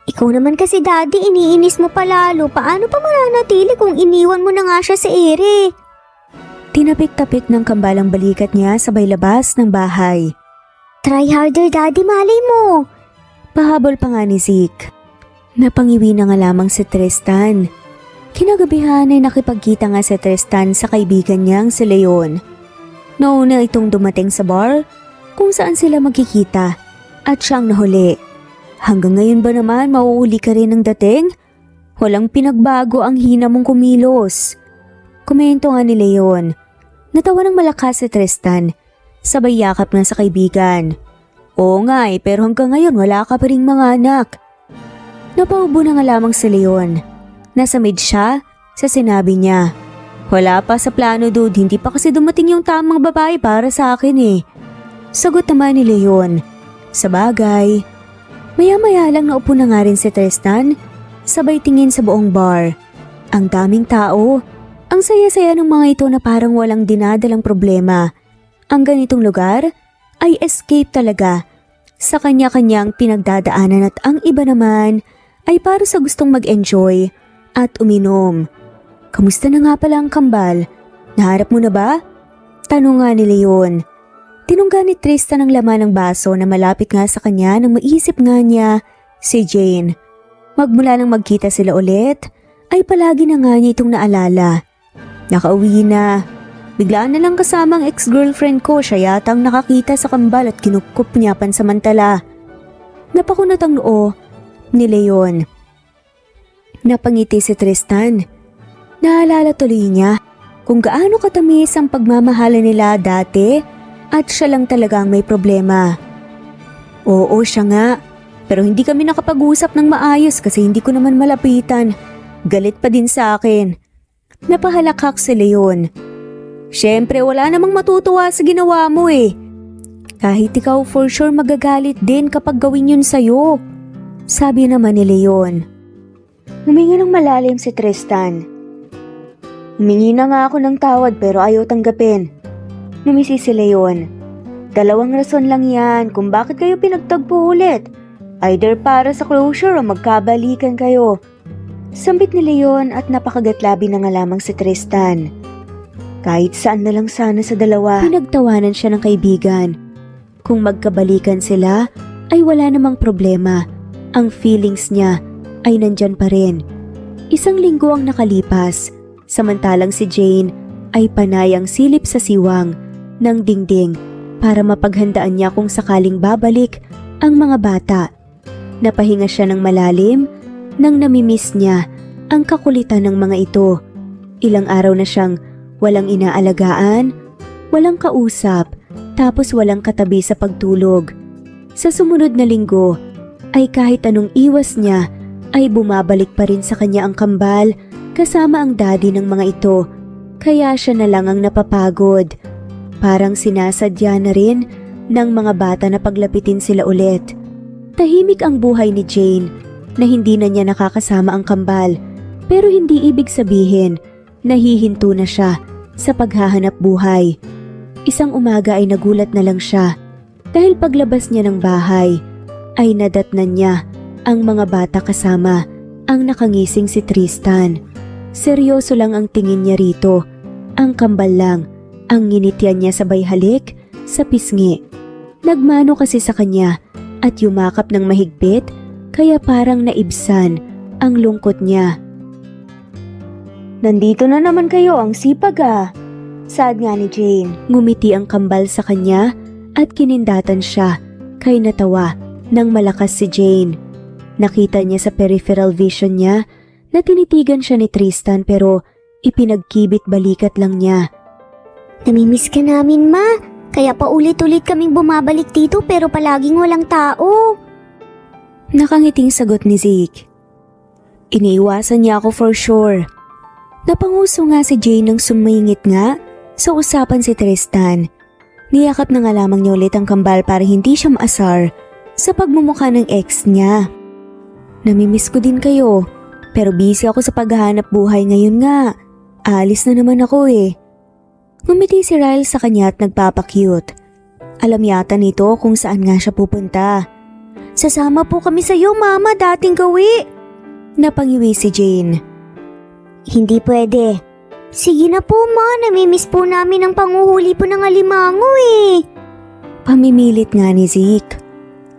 Ikaw naman kasi daddy, iniinis mo pa lalo. Paano pa mananatili kung iniwan mo na nga siya sa ere? Tinapik-tapik ng kambalang balikat niya sabay labas ng bahay. Try harder daddy, malay mo. Pahabol pa nga ni Zeke. Napangiwi na nga lamang si Tristan. Kinagabihan ay nakipagkita nga si Tristan sa kaibigan niyang si Leon. Nauna itong dumating sa bar kung saan sila magkikita at siyang nahuli. Hanggang ngayon ba naman mauuli ka rin ng dating? Walang pinagbago ang hina mong kumilos. Komento nga ni Leon. Natawa ng malakas si Tristan. Sabay yakap nga sa kaibigan. Oo nga pero hanggang ngayon wala ka pa ring mga anak. Napaubo na nga lamang si Leon. Nasa mid siya sa sinabi niya. Wala pa sa plano dude, hindi pa kasi dumating yung tamang babae para sa akin Sagot naman ni Leon. Sa bagay. Maya-maya lang naupo na nga rin si Tristan. Sabay tingin sa buong bar. Ang daming tao. Ang saya-saya ng mga ito na parang walang dinadalang problema. Ang ganitong lugar ay escape talaga sa kanya-kanyang pinagdadaanan at ang iba naman ay para sa gustong mag-enjoy at uminom. Kamusta na nga pala ang kambal? Naharap mo na ba? Tanong nga ni Leon. Tinungga ni Tristan ang laman ng baso na malapit nga sa kanya nang maisip nga niya si Jane. Magmula nang magkita sila ulit ay palagi na nga niya itong naalala. Nakauwi na. Biglaan na lang kasama ang ex-girlfriend ko, siya yatang nakakita sa kambal at kinukup niya pansamantala. Napakunot ang noo ni Leon. Napangiti si Tristan. Naalala tuloy niya kung gaano katamis ang pagmamahala nila dati at siya lang talaga ang may problema. Oo, siya nga. Pero hindi kami nakapag-usap ng maayos kasi hindi ko naman malapitan. Galit pa din sa akin. Napahalakhak si Leon. Siyempre wala namang matutuwa sa ginawa mo Kahit ikaw for sure magagalit din kapag gawin yun sa'yo. Sabi naman ni Leon. Huminga ng malalim si Tristan. Humingi na nga ako ng tawad pero ayaw tanggapin. Numisi si Leon. Dalawang rason lang yan kung bakit kayo pinagtagpo ulit. Either para sa closure o magkabalikan kayo. Sambit ni Leon at napakagatlabi na nga lamang si Tristan. Kahit saan na lang sana sa dalawa. Pinagtawanan siya ng kaibigan. Kung magkabalikan sila ay wala namang problema. Ang feelings niya ay nandyan pa rin. Isang linggo ang nakalipas. Samantalang si Jane ay panay ang silip sa siwang ng dingding para mapaghandaan niya kung sakaling babalik ang mga bata. Napahinga siya ng malalim nang namimiss niya ang kakulitan ng mga ito. Ilang araw na siyang walang inaalagaan, walang kausap, tapos walang katabi sa pagtulog. Sa sumunod na linggo ay kahit anong iwas niya ay bumabalik pa rin sa kanya ang kambal kasama ang daddy ng mga ito. Kaya siya na lang ang napapagod. Parang sinasadya na rin ng mga bata na paglapitin sila ulit. Tahimik ang buhay ni Jane na hindi na niya nakakasama ang kambal, pero hindi ibig sabihin nahihinto na siya sa paghahanap buhay. Isang umaga ay nagulat na lang siya dahil paglabas niya ng bahay ay nadatnan niya ang mga bata kasama ang nakangising si Tristan. Seryoso lang ang tingin niya rito. Ang kambal lang ang nginitian niya sabay halik sa pisngi. Nagmano kasi sa kanya at yumakap ng mahigpit kaya parang naibsan ang lungkot niya. Nandito na naman kayo, ang sipag Sad nga ni Jane. Ngumiti ang kambal sa kanya at kinindatan siya kay natawa nang malakas si Jane. Nakita niya sa peripheral vision niya na tinitigan siya ni Tristan pero ipinagkibit balikat lang niya. Namimiss ka namin, ma. Kaya paulit-ulit kaming bumabalik dito pero palaging walang tao. Nakangiting sagot ni Zeke. Iniiwasan niya ako for sure. Napanguso nga si Jane nang sumingit nga sa usapan si Tristan. Niyakap na nga lamang niya ulit ang kambal para hindi siya maasar sa pagmumukha ng ex niya. Namimiss ko din kayo, pero busy ako sa paghahanap buhay ngayon nga. Alis na naman ako eh. Ngumiti si Ryle sa kanya at nagpapakyut. Alam yata nito kung saan nga siya pupunta. Sasama po kami sa iyo, mama, dating gawi. Napangiwi si Jane. Hindi pwede. Sige na po, ma. Namimiss po namin ang panguhuli po ng alimango eh. Pamimilit nga ni Zeke.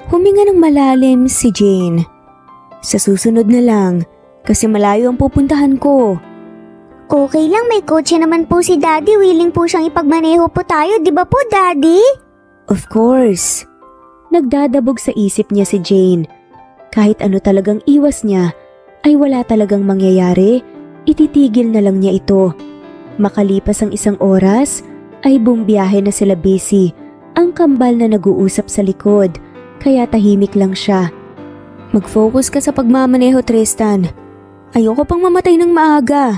Huminga ng malalim si Jane. Sa susunod na lang, kasi malayo ang pupuntahan ko. Okay lang, may kotse naman po si Daddy. Willing po siyang ipagmaneho po tayo, di ba po, Daddy? Of course. Nagdadabog sa isip niya si Jane. Kahit ano talagang iwas niya, ay wala talagang mangyayari, ititigil na lang niya ito. Makalipas ang isang oras, ay bumbiyahe na sila busy. Ang kambal na nag-uusap sa likod, kaya tahimik lang siya. Mag-focus ka sa pagmamaneho, Tristan. Ayoko pang mamatay ng maaga.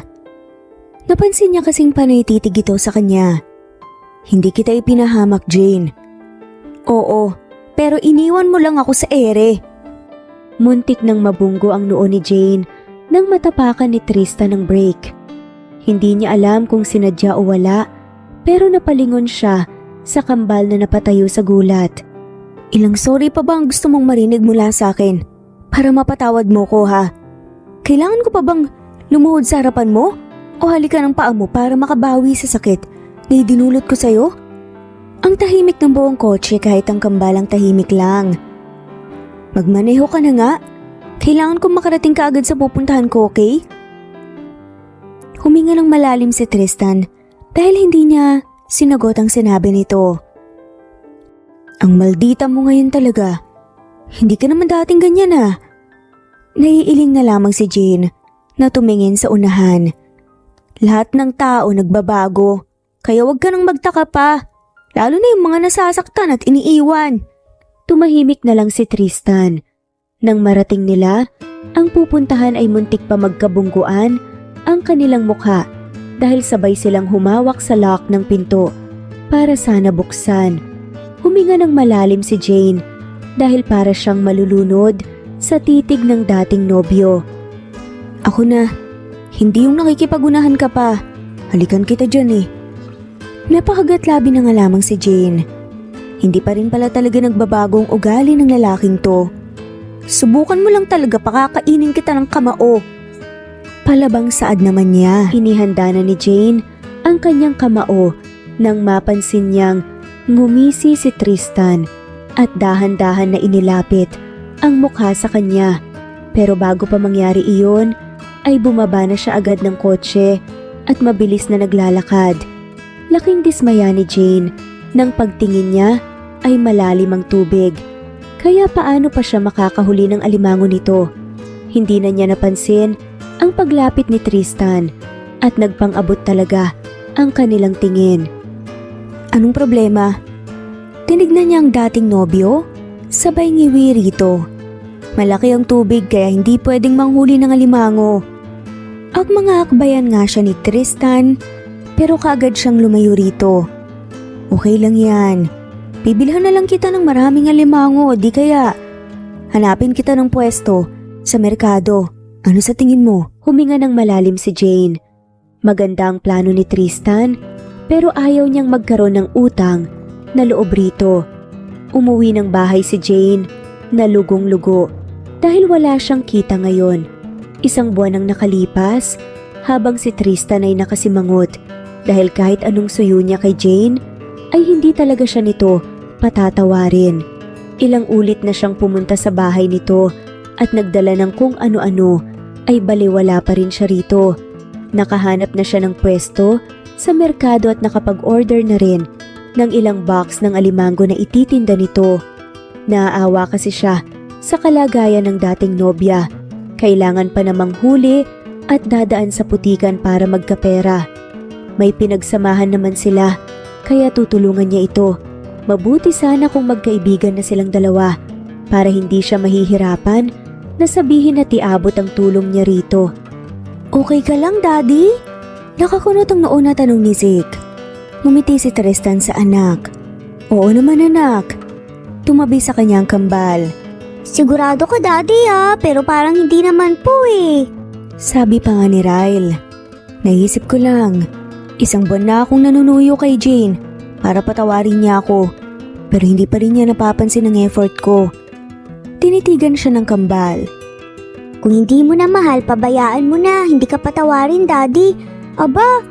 Napansin niya kasing panaytitig ito sa kanya. Hindi kita ipinahamak, Jane. Oo, pero iniwan mo lang ako sa ere. Muntik nang mabunggo ang noo ni Jane nang matapakan ni Tristan ng break. Hindi niya alam kung sinadya o wala, pero napalingon siya sa kambal na napatayo sa gulat. Ilang sorry pa ba ang gusto mong marinig mula sa akin? Para mapatawad mo ko ha? Kailangan ko pa bang lumuhod sa harapan mo? O halika ng paa mo para makabawi sa sakit na idinulot ko sa'yo? Ang tahimik ng buong kotse kahit ang kambalang tahimik lang. Magmaneho ka na nga. Kailangan kong makarating ka agad sa pupuntahan ko, okay? Huminga ng malalim si Tristan dahil hindi niya sinagot ang sinabi nito. Ang maldita mo ngayon talaga. Hindi ka naman dating ganyan ah. Naiiling na lamang si Jane na tumingin sa unahan. Lahat ng tao nagbabago, kaya wag ka nang magtaka pa. Lalo na yung mga nasasaktan at iniiwan. Tumahimik na lang si Tristan. Nang marating nila, ang pupuntahan ay muntik pa magkabungguan ang kanilang mukha dahil sabay silang humawak sa lock ng pinto para sana buksan. Huminga ng malalim si Jane dahil para siyang malulunod sa titig ng dating nobyo. Ako na, hindi yung nakikipag-unahan ka pa. Halikan kita dyan eh. Napakagatlabi na nga lamang si Jane. Hindi pa rin pala talaga nagbabago ang ugali ng lalaking to. Subukan mo lang talaga, pakakainin kita ng kamao. Palabang saad naman niya. Inihanda na ni Jane ang kanyang kamao nang mapansin niyang ngumisi si Tristan at dahan-dahan na inilapit ang mukha sa kanya. Pero bago pa mangyari iyon, ay bumaba na siya agad ng kotse at mabilis na naglalakad. Laking dismaya ni Jane nang pagtingin niya ay malalim ang tubig. Kaya paano pa siya makakahuli ng alimango nito? Hindi na niya napansin ang paglapit ni Tristan at nagpang-abot talaga ang kanilang tingin. Anong problema? Tinignan niya ang dating nobyo? Sabay ngiwi rito. Malaki ang tubig kaya hindi pwedeng manghuli ng alimango. Ang mga akbayan nga siya ni Tristan pero kaagad siyang lumayo rito. Okay lang yan. Bibilhan na lang kita ng maraming alimango, di kaya hanapin kita ng pwesto sa merkado. Ano sa tingin mo? Huminga ng malalim si Jane. Maganda ang plano ni Tristan pero ayaw niyang magkaroon ng utang na loob rito. Umuwi ng bahay si Jane na lugong-lugo dahil wala siyang kita ngayon. Isang buwan ang nakalipas habang si Tristan ay nakasimangot dahil kahit anong suyo niya kay Jane ay hindi talaga siya nito patatawarin. Ilang ulit na siyang pumunta sa bahay nito at nagdala ng kung ano-ano ay baliwala pa rin siya rito. Nakahanap na siya ng pwesto sa merkado at nakapag-order na rin ng ilang box ng alimango na ititinda nito. Naaawa kasi siya Sa kalagayan ng dating nobya, kailangan pa namang huli at dadaan sa putikan para magkapera. May pinagsamahan naman sila, kaya tutulungan niya ito. Mabuti sana kung magkaibigan na silang dalawa para hindi siya mahihirapan na sabihin na tiabot ang tulong niya rito. Okay ka lang, Daddy? Nakakunot ang noo na tanong ni Zeke. Ngumiti si Tristan sa anak. Oo naman anak. Tumabi sa kanyang kambal. Sigurado ka, Daddy pero parang hindi naman po eh. Sabi pa nga ni Ryle. Naisip ko lang, isang buwan na akong nanunuyo kay Jane para patawarin niya ako, pero hindi pa rin niya napapansin ang effort ko. Tinitigan siya ng kambal. Kung hindi mo na mahal, pabayaan mo na. Hindi ka patawarin, Daddy. Aba,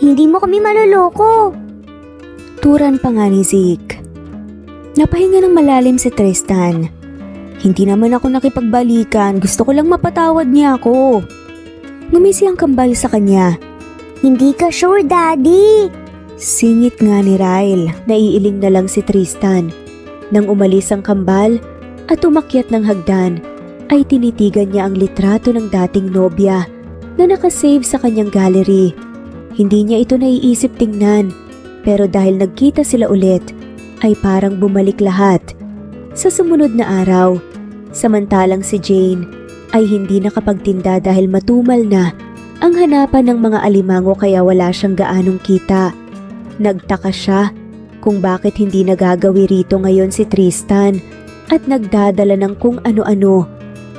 hindi mo kami maloloko. Turan pa nga ni Zeke. Napahinga ng malalim si Tristan. Hindi naman ako nakipagbalikan, gusto ko lang mapatawad niya ako. Ngumisi ang kambal sa kanya. Hindi ka sure, Daddy. Singit nga ni Ryle, naiiling na lang si Tristan. Nang umalis ang kambal at umakyat ng hagdan, ay tinitigan niya ang litrato ng dating nobya na nakasave sa kanyang gallery. Hindi niya ito naiisip tingnan, pero dahil nagkita sila ulit, ay parang bumalik lahat. Sa sumunod na araw, samantalang si Jane ay hindi nakapagtinda dahil matumal na ang hanapan ng mga alimango kaya wala siyang gaanong kita. Nagtaka siya kung bakit hindi nagagawi rito ngayon si Tristan at nagdadala ng kung ano-ano.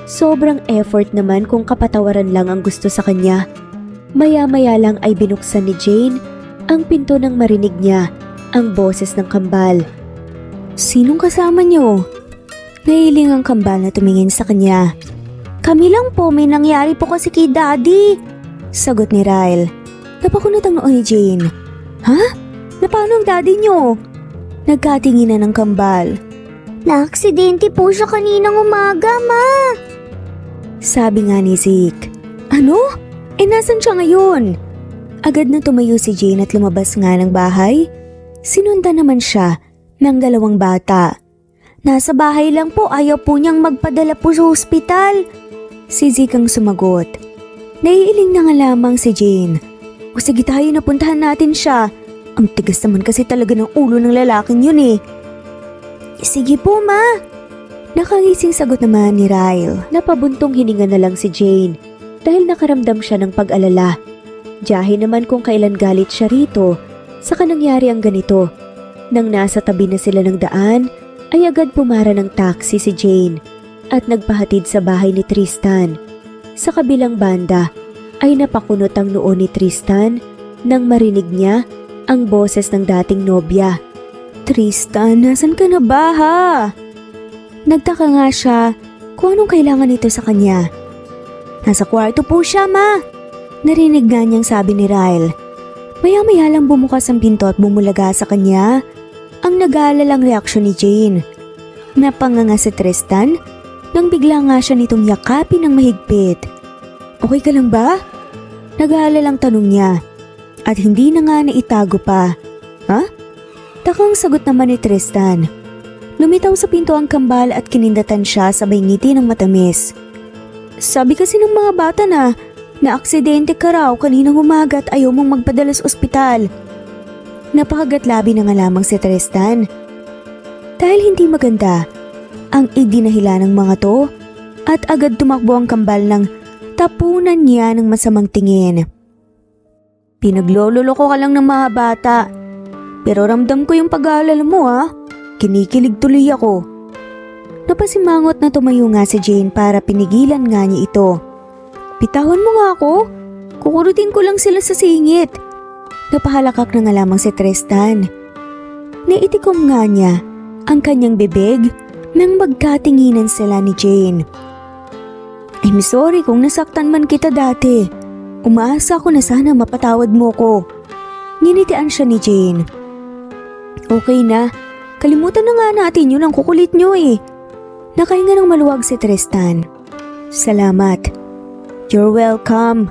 Sobrang effort naman kung kapatawaran lang ang gusto sa kanya. Maya-maya lang ay binuksan ni Jane ang pinto nang marinig niya ang boses ng kambal. Sinong kasama niyo? Nahiling ang kambal na tumingin sa kanya. Kami lang po, may nangyari po kasi kay Daddy. Sagot ni Ryle. Napakunot ang noo ni Jane. Ha? Napaano ang daddy niyo? Nagkatinginan ng kambal. Na-aksidente po siya kaninang umaga, Ma. Sabi nga ni Zeke. Ano? Nasan siya ngayon? Agad na tumayo si Jane at lumabas nga ng bahay. Sinundan naman siya ng dalawang bata. Nasa bahay lang po, ayaw po niyang magpadala po sa ospital. Si Zeke ang sumagot. Naiiling na nga lamang si Jane. O sige tayo, napuntahan natin siya. Ang tigas naman kasi talaga ng ulo ng lalaking yun eh. Sige po, Ma. Nakangising sagot naman ni Ryle. Napabuntong hininga na lang si Jane dahil nakaramdam siya ng pag-alala. Diyahin naman kung kailan galit siya rito saka nangyari ang ganito. Nang nasa tabi na sila ng daan, ay agad pumara ng taxi si Jane at nagpahatid sa bahay ni Tristan. Sa kabilang banda ay napakunot ang noo ni Tristan nang marinig niya ang boses ng dating nobya. Tristan, nasan ka na ba ha? Nagtaka nga siya kung anong kailangan nito sa kanya. Nasa kwarto po siya, Ma. Narinig nga niyang sabi ni Ryle. Maya-maya lang bumukas ang pinto at bumulaga sa kanya ang nag-aalalang reaksyon ni Jane. Napanganga si Tristan nang bigla nga siya nitong yakapin ng mahigpit. Okay ka lang ba? Nag-aalalang tanong niya at hindi na nga naitago pa. Ha? Takang sagot naman ni Tristan. Lumitaw sa pinto ang kambal at kinindatan siya sabay ngiti ng matamis. Sabi kasi ng mga bata na aksidente ka raw kaninang umaga at ayaw mong magpadala sa ospital. Napakagatlabi na nga lamang si Tristan. Dahil hindi maganda ang idinahila ng mga to at agad tumakbo ang kambal ng tapunan niya ng masamang tingin. Pinaglololoko ka lang ng mga bata. Pero ramdam ko yung pag-aalala mo ha. Kinikilig tuloy ako. Napasimangot na tumayo nga si Jane para pinigilan nga niya ito. Bitawan mo nga ako. Kukurutin ko lang sila sa singit. Napahalakak na nga lamang si Tristan. Naitikom nga niya ang kanyang bibig nang magkatinginan sila ni Jane. I'm sorry kung nasaktan man kita dati. Umaasa ako na sana mapatawad mo ko. Nginitian siya ni Jane. Okay na. Kalimutan na nga natin yun ang kukulit nyo eh. Nakahinga ng maluwag si Tristan. Salamat. You're welcome.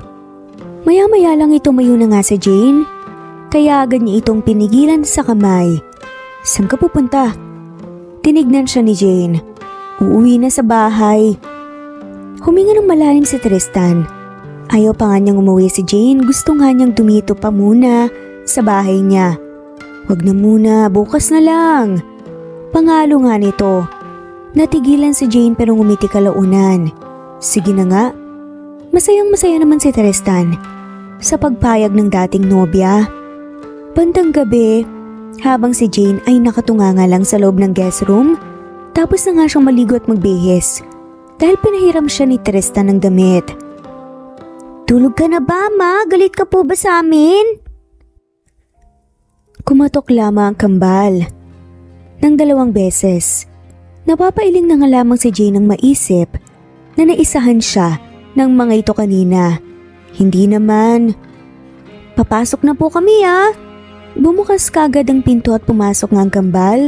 Maya-maya lang tumayo na nga si Jane. Kaya agad niya itong pinigilan sa kamay. Saan ka pupunta? Tinignan siya ni Jane. Uuwi na sa bahay. Huminga ng malalim si Tristan. Ayaw pa nga niyang umuwi si Jane, gusto nga niyang dumito pa muna sa bahay niya. Wag na muna, bukas na lang. Pangalo nga nito. Natigilan si Jane pero ngumiti kalaunan. Sige na nga. Masayang masaya naman si Tristan sa pagpayag ng dating nobya. Bandang gabi, habang si Jane ay nakatunganga lang sa loob ng guest room, tapos na nga siyang maligo at magbihis dahil pinahiram siya ni Tristan ng damit. Tulog ka na ba, ma? Galit ka po ba sa amin? Kumatok lamang ang kambal ng 2 beses. Napapailing na nga lamang si Jane ng maisip na naisahan siya ng mga ito kanina. Hindi naman. Papasok na po kami Bumukas kagad ang pinto at pumasok nga ang kambal.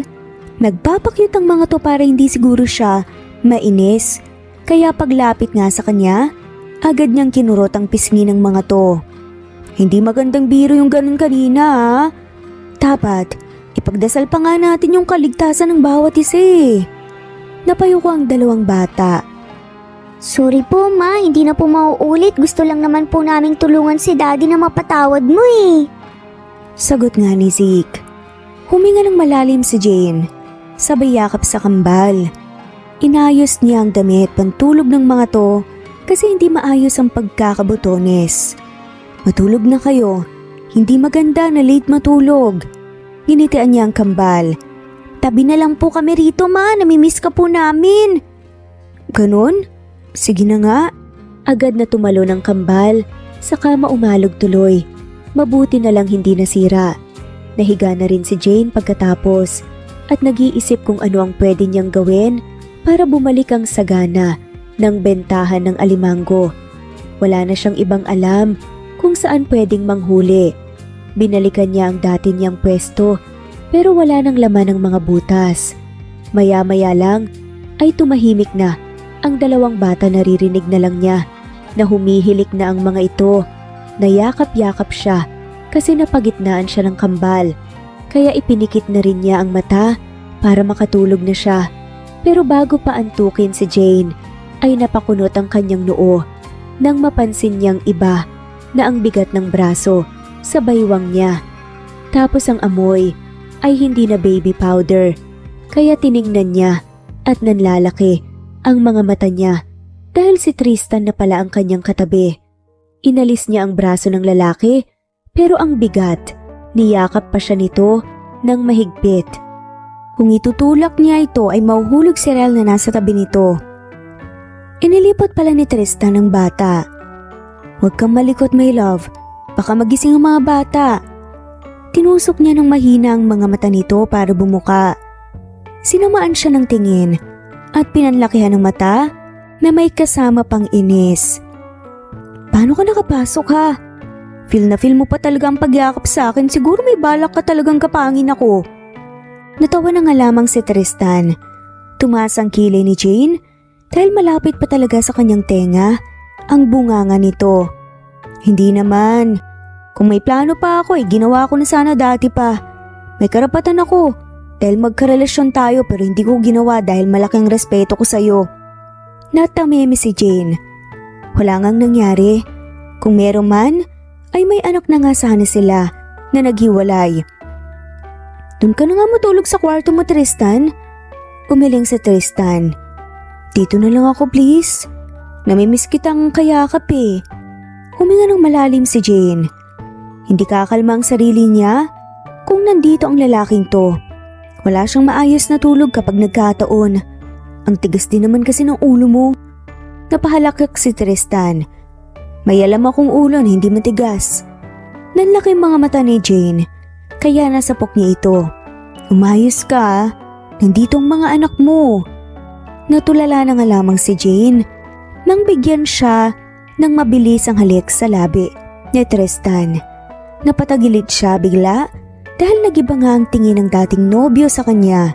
Nagpapakyut ang mga to para hindi siguro siya mainis. Kaya paglapit nga sa kanya, agad niyang kinurot ang pisngi ng mga to. Hindi magandang biro yung ganun kanina Dapat, ipagdasal pa nga natin yung kaligtasan ng bawat isa Napayuko ang 2 bata. Sorry po, ma. Hindi na po mauulit. Gusto lang naman po naming tulungan si daddy na mapatawad mo Sagot nga ni Zeke. Huminga ng malalim si Jane. Sabay yakap sa kambal. Inayos niya ang damit pantulog ng mga to kasi hindi maayos ang pagkakabotones. Matulog na kayo. Hindi maganda na late matulog. Ginitian niya ang kambal. Tabi na lang po kami rito, ma. Namimiss ka po namin. Ganon? Sige na nga. Agad na tumalo ng kambal. Saka maumalog tuloy. Mabuti na lang hindi nasira. Nahiga na rin si Jane pagkatapos at nag-iisip kung ano ang pwede niyang gawin para bumalik ang sagana ng bentahan ng alimango. Wala na siyang ibang alam kung saan pwedeng manghuli. Binalikan niya ang dati niyang pwesto pero wala nang laman ng mga butas. Maya-maya lang ay tumahimik na ang 2 bata. Naririnig na lang niya na humihilik na ang mga ito. Nayakap-yakap siya kasi napagitnaan siya ng kambal. Kaya ipinikit na rin niya ang mata para makatulog na siya. Pero bago pa antukin si Jane ay napakunot ang kanyang noo nang mapansin niyang iba na ang bigat ng braso sa baywang niya. Tapos ang amoy ay hindi na baby powder. Kaya tinignan niya at nanlalaki ang mga mata niya dahil si Tristan na pala ang kanyang katabi. Inalis niya ang braso ng lalaki pero ang bigat, niyakap pa siya nito ng mahigpit. Kung itutulak niya ito ay mahuhulog si Rel na nasa tabi nito. Inilipot pala ni Tristan ang bata. Huwag kang malikot, my love. Baka magising ang mga bata. Tinusok niya ng mahina ang mga mata nito para bumuka. Sinamaan siya ng tingin at pinanlakihan ng mata na may kasama pang inis. Paano ka nakapasok Feel na feel mo pa talaga ang pagyakap sa akin. Siguro may balak ka talagang kapangin ako. Natawa na nga lamang si Tristan. Tumaas ang kilay ni Jane dahil malapit pa talaga sa kanyang tenga ang bunganga nito. Hindi naman. Kung may plano pa ako ginawa ko na sana dati pa. May karapatan ako dahil magkarelasyon tayo pero hindi ko ginawa dahil malaking respeto ko sa'yo. Natamimi si Jane. Wala ngang nangyari. Kung meron man, ay may anak na nga sana sila na naghiwalay. Doon ka na nga matulog sa kwarto mo, Tristan. Umiling si Tristan. Dito na lang ako, please. Namimiss kitang kayakap Huminga ng malalim si Jane. Hindi kakalma ang sarili niya kung nandito ang lalaking to. Wala siyang maayos na tulog kapag nagkataon. Ang tigas din naman kasi ng ulo mo. Napahalakak si Tristan. May alam akong ulo na hindi matigas. Nanlaki ang mga mata ni Jane, kaya nasapok niya ito. Umayos ka, nandito ang mga anak mo. Natulala na nga lamang si Jane nang bigyan siya ng mabilis ang halik sa labi ni Tristan. Napatagilid siya bigla dahil nagiba nga ang tingin ng dating nobyo sa kanya.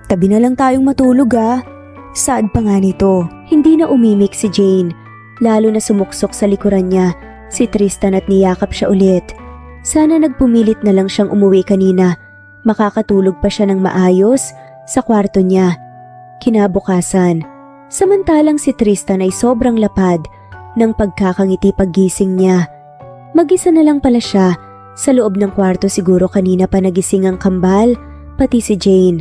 Tabi na lang tayong matulog Saad pa nga nito. Hindi na umimik si Jane, lalo na sumuksok sa likuran niya si Tristan at niyakap siya ulit. Sana nagpumilit na lang siyang umuwi kanina. Makakatulog pa siya ng maayos sa kwarto niya. Kinabukasan, samantalang si Tristan ay sobrang lapad ng pagkakangiti paggising niya. Mag-isa na lang pala siya sa loob ng kwarto, siguro kanina pa nagising ang kambal, pati si Jane.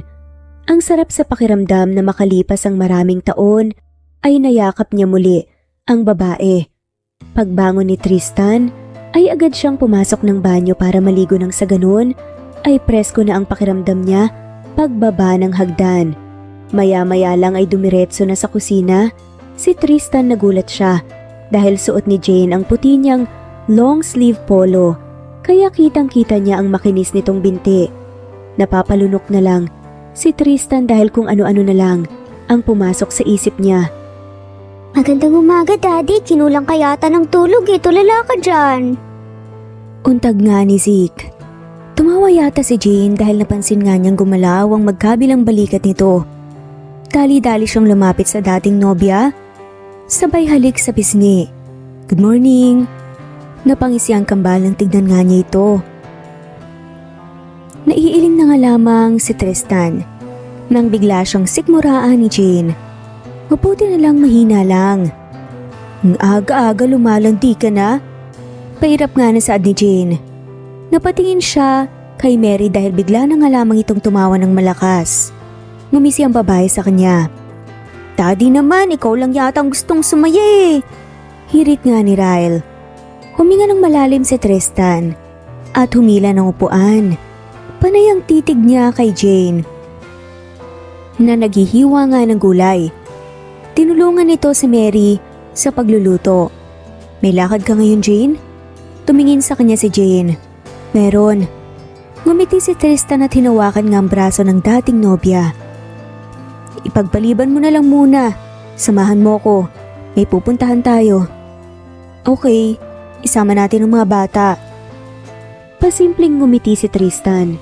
Ang sarap sa pakiramdam na makalipas ang maraming taon ay nayakap niya muli ang babae. Pagbangon ni Tristan ay agad siyang pumasok ng banyo para maligo, nang sa ganun ay presko na ang pakiramdam niya pagbaba ng hagdan. Maya-maya lang ay dumiretso na sa kusina. Si Tristan nagulat siya dahil suot ni Jane ang puti niyang long sleeve polo, kaya kitang-kita niya ang makinis nitong binti. Napapalunok na lang si Tristan dahil kung ano-ano na lang ang pumasok sa isip niya. Magandang umaga, Daddy. Kinulang ka yata ng tulog eh. Tulala ka dyan. Untag nga ni Zeke. Tumawa yata si Jane dahil napansin nga niyang gumalaw ang magkabilang balikat nito. Dali-dali siyang lumapit sa dating nobya. Sabay halik sa pisngi. Good morning. Napangisi ang kambal nang tignan nga niya ito. Naiiling na nga lamang si Tristan nang bigla siyang sikmuraan ni Jane. Mabuti na lang mahina lang. Ang aga-aga lumalandi ka na. Pairap nga na saad ni Jane. Napatingin siya kay Mary dahil bigla na nga lamang itong tumawa ng malakas. Ngumisi ang babae sa kanya. Daddy naman, ikaw lang yata ang gustong sumaya eh. Hirit nga ni Ryle. Huminga ng malalim si Tristan at humila ng upuan. Panay ang titig niya kay Jane na naghihiwa nga ng gulay. Tinulungan nito si Mary sa pagluluto. May lakad ka ngayon, Jane? Tumingin sa kanya si Jane. Meron. Ngumiti si Tristan at hinawakan nga ang braso ng dating nobya. Ipagpaliban mo na lang muna. Samahan mo ko. May pupuntahan tayo. Okay, isama natin ang mga bata. Pasimpleng ngumiti si Tristan.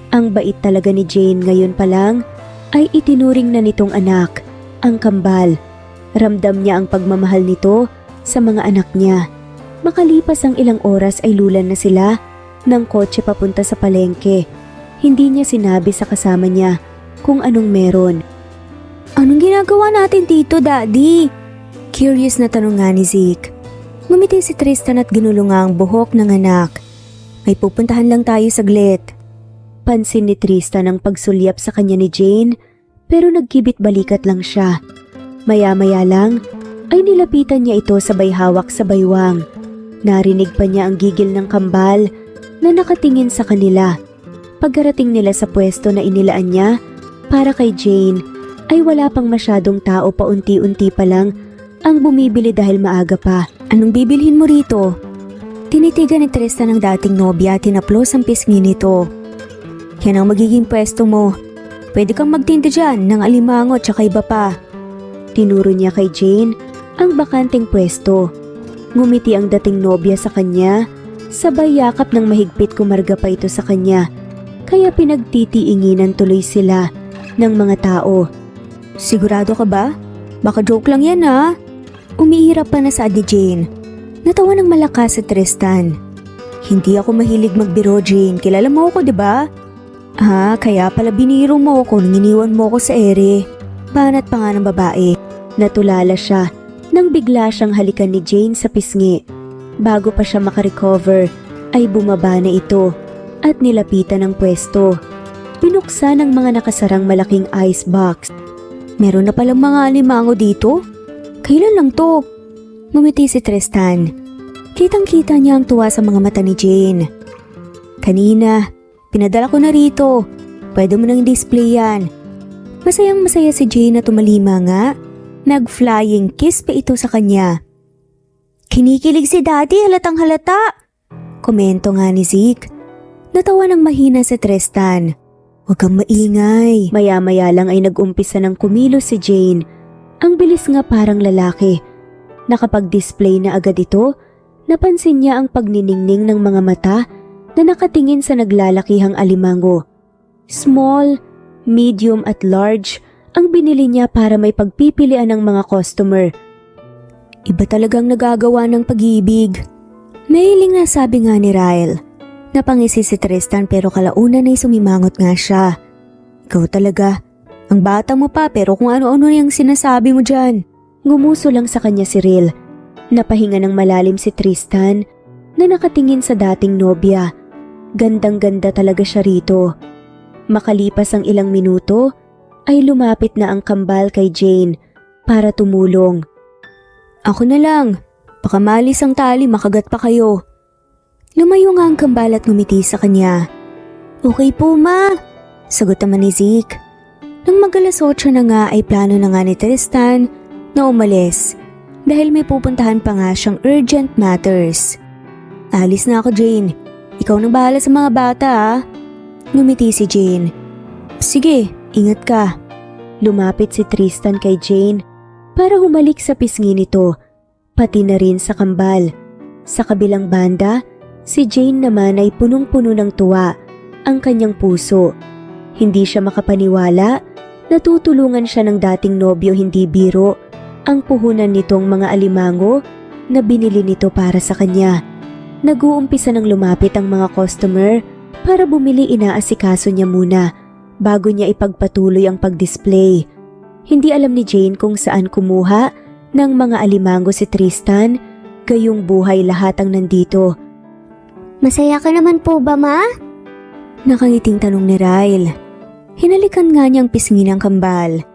Ang bait talaga ni Jane, ngayon pa lang ay itinuring na nitong anak ang kambal. Ramdam niya ang pagmamahal nito sa mga anak niya. Makalipas ang ilang oras ay lulan na sila ng kotse papunta sa palengke. Hindi niya sinabi sa kasama niya kung anong meron. Anong ginagawa natin dito, Daddy? Curious na tanong nga ni Zeke. Ngumiti si Tristan at ginulong ang buhok ng anak. May pupuntahan lang tayo saglit. Pansin ni Tristan ang pagsulyap sa kanya ni Jane, pero nagkibit balikat lang siya. Maya-maya lang ay nilapitan niya ito sabay hawak sa baywang. Narinig pa niya ang gigil ng kambal na nakatingin sa kanila. Pagkarating nila sa pwesto na inilaan niya para kay Jane, ay wala pang masyadong tao, paunti-unti pa lang ang bumibili dahil maaga pa. Anong bibilhin mo rito? Tinitigan ni Tristan ang dating nobya at tinaplos ang pisngi nito. Yan ang magiging pwesto mo. Pwede kang magtinda dyan ng alimango at saka iba pa. Tinuro niya kay Jane ang bakanteng pwesto. Ngumiti ang dating nobya sa kanya, sabay yakap ng mahigpit, kumarga pa ito sa kanya. Kaya pinagtitiinginan tuloy sila ng mga tao. Sigurado ka ba? Baka joke lang yan ha? Umiirap pa na saad ni Jane. Natawa ng malakas si Tristan. Hindi ako mahilig magbiro, Jane. Kilala mo ako, di ba? Kaya pala biniro mo ako nang iniwan mo ako sa ere. Banat pa nga ng babae. Natulala siya nang bigla siyang halikan ni Jane sa pisngi. Bago pa siya makarecover ay bumaba na ito at nilapitan ng pwesto. Pinuksan ang mga nakasarang malaking ice box. Meron na palang mga alimango dito? Kailan lang to? Ngumiti si Tristan. Kitang-kita niya ang tuwa sa mga mata ni Jane. Kanina, pinadala ko na rito. Pwede mo nang display yan. Masayang-masaya si Jane na tumalima nga. Nag-flying kiss pa ito sa kanya. Kinikilig si Daddy, halatang halata. Komento nga ni Zeke. Natawa ng mahina si Tristan. Huwag kang maingay. Maya-maya lang ay nag-umpisa ng kumilos si Jane. Ang bilis nga parang lalaki. Nakapag-display na agad ito, napansin niya ang pagniningning ng mga mata na nakatingin sa naglalakihang alimango. Small, medium at large ang binili niya para may pagpipilian ng mga customer. Iba talagang nagagawa ng pag-ibig. Nailing na sabi nga ni Ryle. Napangisi si Tristan pero kalaunan ay sumimangot nga siya. Ikaw talaga, Ang bata mo pa pero kung ano-ano yung sinasabi mo dyan. Ngumuso lang sa kanya si Ril. Napahinga ng malalim si Tristan na nakatingin sa dating nobya. Gandang-ganda talaga siya rito. Makalipas ang ilang minuto ay lumapit na ang kambal kay Jane para tumulong. Ako na lang, baka malis ang tali makagat pa kayo. Lumayo nga ang kambal at ngumiti sa kanya. Okay po ma, sagot naman ni Zeke. Nang mag-alas 8 na nga ay plano na nga ni Tristan na umalis dahil may pupuntahan pa nga siyang urgent matters. Alis na ako Jane, ikaw nang bahala sa mga bata ha. Ngumiti si Jane. Sige, ingat ka. Lumapit si Tristan kay Jane para humalik sa pisngi nito, pati na rin sa kambal. Sa kabilang banda, si Jane naman ay punong-puno ng tuwa ang kanyang puso. Hindi siya makapaniwala na tutulungan siya ng dating nobyo hindi biro ang puhunan nitong mga alimango na binili nito para sa kanya. Nag-uumpisa nang lumapit ang mga customer para bumili, inaasikaso niya muna bago niya ipagpatuloy ang pag-display. Hindi alam ni Jane kung saan kumuha ng mga alimango si Tristan, gayong buhay lahat ang nandito. Masaya ka naman po ba ma? Nakangiting tanong ni Ryle. Hinalikan nga niyang pisngi ng kambal.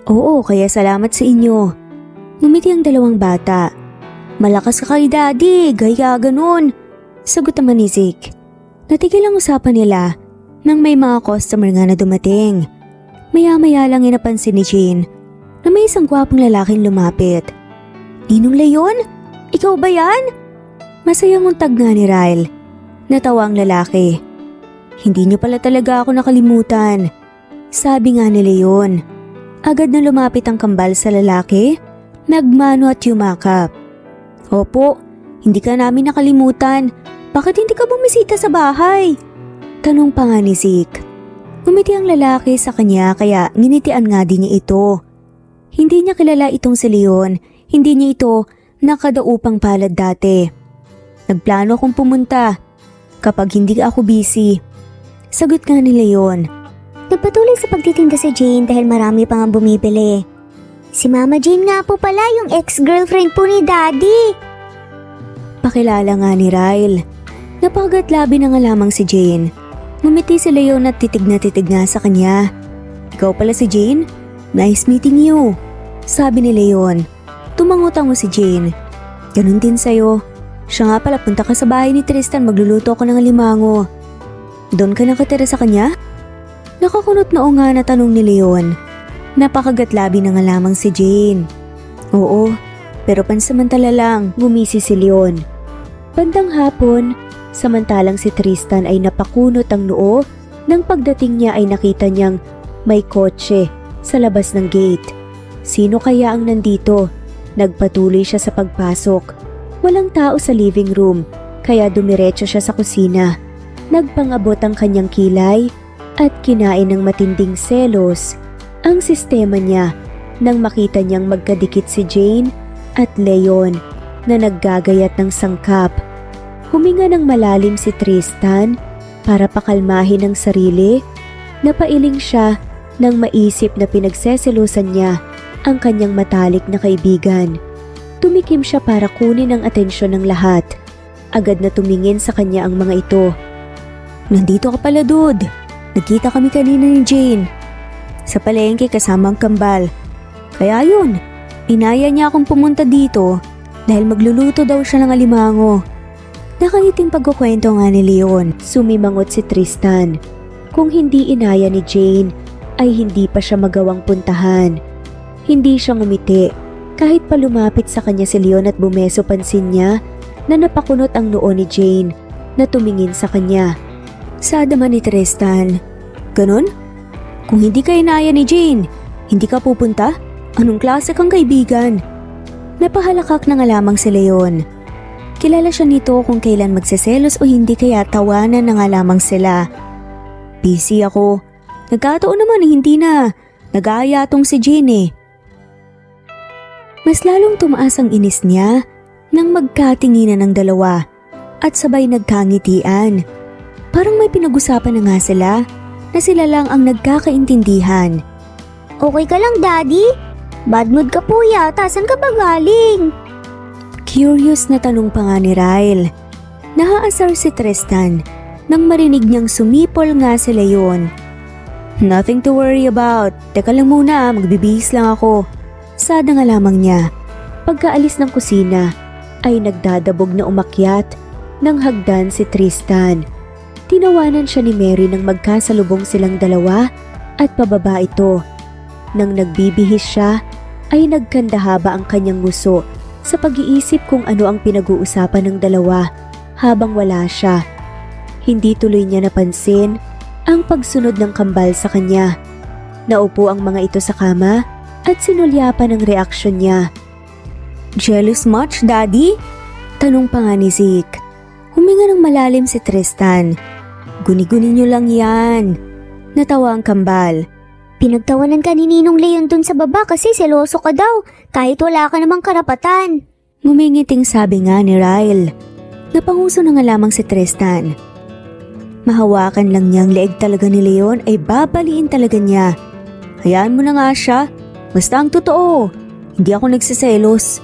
Oo, kaya salamat sa inyo. Ngumiti ang dalawang bata. Malakas ka kay daddy, gaya ganun. Sagot naman ni Zeke. Natigil ang usapan nila nang may mga customer nga na dumating. Maya-maya lang inapansin ni Jane na may isang gwapong lalaking lumapit. Ninong Leon? Ikaw ba yan? Masayang untag nga ni Ryle. Natawa ang lalaki. Hindi niyo pala talaga ako nakalimutan. Sabi nga ni Leon. Agad na lumapit ang kambal sa lalaki, nagmano at yumakap. Opo, hindi ka namin nakalimutan. Bakit hindi ka bumisita sa bahay? Tanong pa nga ni Zeke. Ngumiti ang lalaki sa kanya kaya nginitian nga din niya ito. Hindi niya kilala itong si Leon, hindi niya ito nakadaupang palad dati. Nagplano akong pumunta kapag hindi ako busy. Sagot nga ni Leon. Nagpatuloy sa pagtitinda si Jane dahil marami pa nga bumibili. Si Mama Jane nga po pala yung ex-girlfriend po ni Daddy. Pakilala nga ni Ryle. Napakagatlabi na nga lamang si Jane. Ngumiti si Leon at titig nga sa kanya. Ikaw pala si Jane? Nice meeting you. Sabi ni Leon. Tumangutango si Jane. Ganun din sa'yo. Siya nga pala, punta ka sa bahay ni Tristan, magluluto ako ng alimango. Doon ka nakatira sa kanya? Nakakunot na nga na tanong ni Leon. Napakagatlabi na nga lamang si Jane. Oo, pero pansamantala lang, ngumisi si Leon. Bandang hapon, samantalang si Tristan ay napakunot ang noo, nang pagdating niya ay nakita niyang may kotse sa labas ng gate. Sino kaya ang nandito? Nagpatuloy siya sa pagpasok. Walang tao sa living room, kaya dumiretso siya sa kusina. Nagpangabot ang kanyang kilay at kinain ng matinding selos ang sistema niya nang makita niyang magkadikit si Jane at Leon na naggagayat ng sangkap. Huminga ng malalim si Tristan para pakalmahin ang sarili. Napailing siya nang maisip na pinagseselosan niya ang kanyang matalik na kaibigan. Tumikim siya para kunin ang atensyon ng lahat. Agad na tumingin sa kanya ang mga ito. Nandito ka pala, dude. Nagkita kami kanina ni Jane. Sa palengke kasama ang kambal. Kaya yun, inaya niya akong pumunta dito dahil magluluto daw siya ng alimango. Nakangiting pagkukwento nga ni Leon. Sumimangot si Tristan. Kung hindi inaya ni Jane, ay hindi pa siya magawang puntahan. Hindi siya ngumiti. Kahit pa lumapit sa kanya si Leon at bumeso, pansin niya na napakunot ang noo ni Jane na tumingin sa kanya. Saad naman ni Tristan. Ganon? Kung hindi ka inaya ni Jane, hindi ka pupunta? Anong klase kang kaibigan? Napahalakak na nga lamang si Leon. Kilala siya nito kung kailan magseselos o hindi, kaya tawanan na nga lamang sila. Busy ako. Nagkataon naman hindi na. Nag-aaya tong si Jane eh. Mas lalong tumaas ang inis niya nang magkatinginan ng dalawa at sabay nagkangitian. Parang may pinag-usapan na nga sila na sila lang ang nagkakaintindihan. Okay ka lang, Daddy? Bad mood ka po yata. Saan ka ba galing? Curious na tanong pa nga ni Ryle. Nahaasar si Tristan nang marinig niyang sumipol nga si Leon. Nothing to worry about. Teka lang muna, magbibihis lang ako. Sada nga lamang niya. Pagkaalis ng kusina ay nagdadabog na umakyat ng hagdan si Tristan. Tinawanan siya ni Mary nang magkasalubong silang dalawa at pababa ito. Nang nagbibihis siya ay nagkandahaba ang kanyang nguso sa pag-iisip kung ano ang pinag-uusapan ng dalawa habang wala siya. Hindi tuloy niya napansin ang pagsunod ng kambal sa kanya. Naupo ang mga ito sa kama at sinulyapan ang reaksyon niya. Jealous much, Daddy? Tanong pa nga ni Zeke. Huminga ng malalim si Tristan. Guni-guni niyo lang yan. Natawa ang kambal. Pinagtawanan ka ni Ninong Leon dun sa baba kasi seloso ka daw kahit wala ka namang karapatan. Ngumingiting sabi nga ni Ryle. Napanguso na nga lamang si Tristan. Mahawakan lang niyang leeg talaga ni Leon ay babaliin talaga niya. Hayaan mo na nga siya. Basta ang totoo. Hindi ako nagsiselos.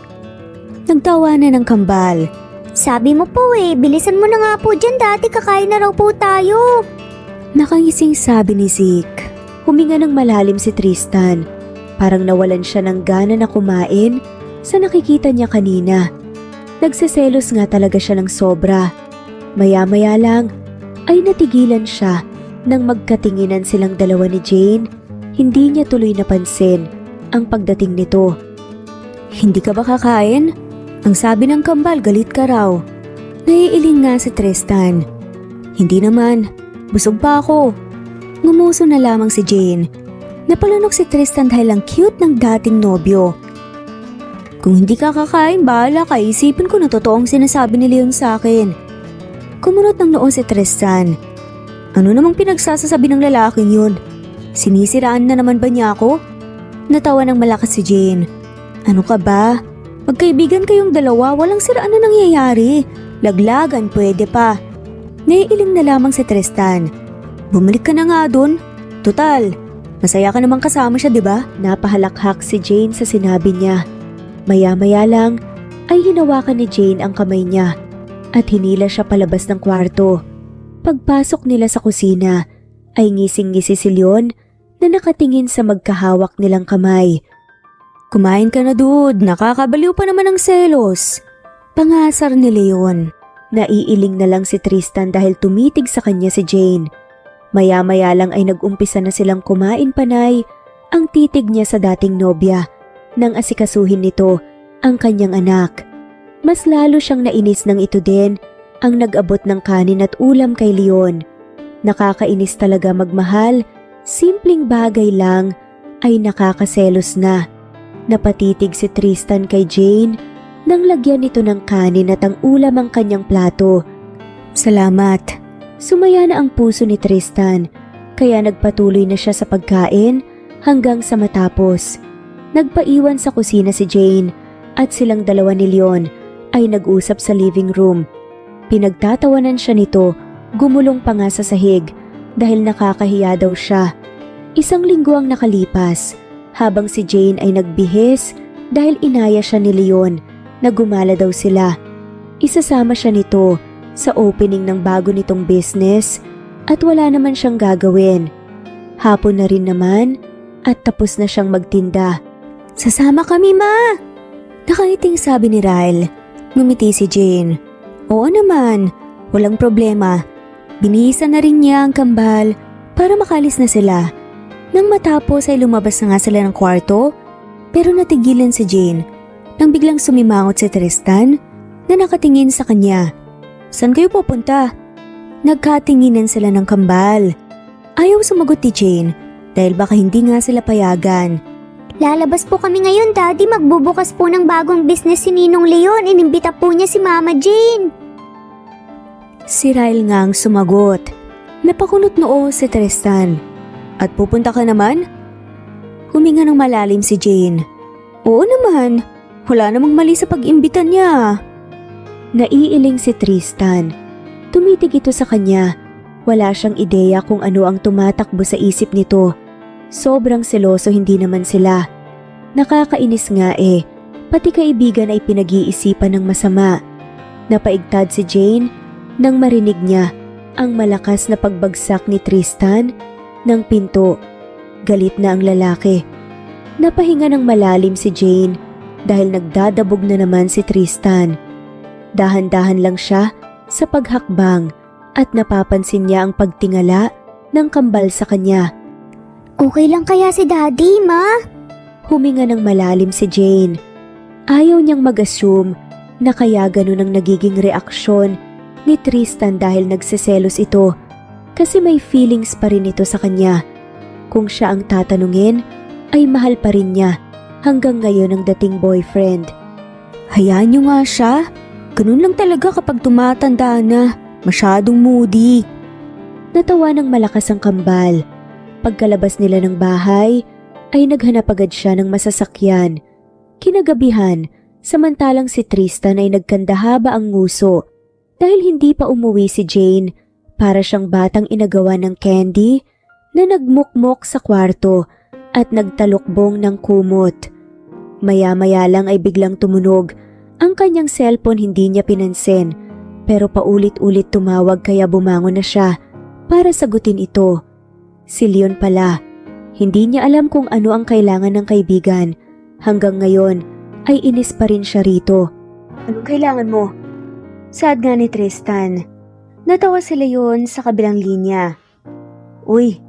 Nagtawanan ng kambal. Sabi mo po bilisan mo na nga po dyan, Daddy, kakain na raw po tayo. Nakangising sabi ni Zeke. Huminga ng malalim si Tristan. Parang nawalan siya ng gana na kumain sa nakikita niya kanina. Nagsiselos nga talaga siya ng sobra. Maya-maya lang ay natigilan siya nang magkatinginan silang dalawa ni Jane. Hindi niya tuloy napansin ang pagdating nito. Hindi ka ba kakain? Ang sabi ng kambal, galit ka raw. Naiiling nga si Tristan. Hindi naman, busog pa ako. Ngumuso na lamang si Jane. Napalunok si Tristan dahil ang cute ng dating nobyo. Kung hindi ka kakain, bahala ka. Isipin ko na totoong sinasabi ni Leon sa akin. Kumunot ng noo si Tristan. Ano namang pinagsasasabi ng lalaking yun? Sinisiraan na naman ba niya ako? Natawa ng malakas si Jane. Ano ka ba? Magkaibigan kayong dalawa, walang siraan na nangyayari. Laglagan, pwede pa. Naiiling na lamang si Tristan. Bumalik ka na nga dun. Total, masaya ka namang kasama siya, diba? Napahalakhak si Jane sa sinabi niya. Maya-maya lang ay hinawakan ni Jane ang kamay niya at hinila siya palabas ng kwarto. Pagpasok nila sa kusina ay ngising-ngisi si Leon na nakatingin sa magkahawak nilang kamay. Kumain ka na, dude. Nakakabaliw pa naman ang selos. Pangasar ni Leon. Naiiling na lang si Tristan dahil tumitig sa kanya si Jane. Maya-maya lang ay nag-umpisa na silang kumain panay ang titig niya sa dating nobya nang asikasuhin nito ang kanyang anak. Mas lalo siyang nainis ng ito din ang nag-abot ng kanin at ulam kay Leon. Nakakainis talaga magmahal, simpleng bagay lang ay nakakaselos na. Napatitig si Tristan kay Jane nang lagyan nito ng kanin at ang ulam ang kanyang plato. Salamat. Sumaya na ang puso ni Tristan kaya nagpatuloy na siya sa pagkain hanggang sa matapos. Nagpaiwan sa kusina si Jane at silang dalawa ni Leon ay nag-usap sa living room. Pinagtatawanan siya nito, gumulong pa nga sa sahig dahil nakakahiya daw siya. Isang linggo ang nakalipas habang si Jane ay nagbihis dahil inaya siya ni Leon na gumala daw sila. Isasama siya nito sa opening ng bago nitong business at wala naman siyang gagawin. Hapon na rin naman at tapos na siyang magtinda. Sasama kami, Ma! Nakaiting sabi ni Ryle. Ngumiti si Jane. Oo naman, walang problema. Binihisan na rin niya ang kambal para makalis na sila. Nang matapos ay lumabas na nga sila ng kwarto pero natigilan si Jane nang biglang sumimangot si Tristan na nakatingin sa kanya. Saan kayo pupunta? Nagkatinginan sila ng kambal. Ayaw sumagot ni Jane dahil baka hindi nga sila payagan. Lalabas po kami ngayon, Daddy. Magbubukas po ng bagong business si Ninong Leon. Inimbita po niya si Mama Jane. Si Ryle nga ang sumagot. Napakunot noo si Tristan. At pupunta ka naman? Huminga ng malalim si Jane. Oo naman. Wala namang mali sa pag-imbita niya. Naiiling si Tristan. Tumitig ito sa kanya. Wala siyang ideya kung ano ang tumatakbo sa isip nito. Sobrang seloso hindi naman sila. Nakakainis nga pati kaibigan ay pinag-iisipan ng masama. Napaigtad si Jane nang marinig niya ang malakas na pagbagsak ni Tristan ng pinto. Galit na ang lalaki. Napahinga ng malalim si Jane dahil nagdadabog na naman si Tristan. Dahan-dahan lang siya sa paghakbang at napapansin niya ang pagtingala ng kambal sa kanya. Okay lang kaya si Daddy, Ma? Huminga ng malalim si Jane. Ayaw niyang mag-assume na kaya ganun ang nagiging reaksyon ni Tristan dahil nagseselos ito kasi may feelings pa rin ito sa kanya. Kung siya ang tatanungin, ay mahal pa rin niya hanggang ngayon ang dating boyfriend. Hayaan niyo nga siya. Ganun lang talaga kapag tumatanda na. Masyadong moody. Natawa ng malakas ang kambal. Pagkalabas nila ng bahay, ay naghanap agad siya ng masasakyan. Kinagabihan, samantalang si Tristan ay nagkandahaba ang nguso dahil hindi pa umuwi si Jane para siyang batang inagawa ng candy na nagmukmok sa kwarto at nagtalukbong ng kumot. Maya-maya lang ay biglang tumunog. Ang kanyang cellphone hindi niya pinansin pero paulit-ulit tumawag kaya bumangon na siya para sagutin ito. Si Leon pala. Hindi niya alam kung ano ang kailangan ng kaibigan. Hanggang ngayon ay inis pa rin siya rito. Anong kailangan mo? Saad nga ni Tristan. Natawa si Leon sa kabilang linya. Uy,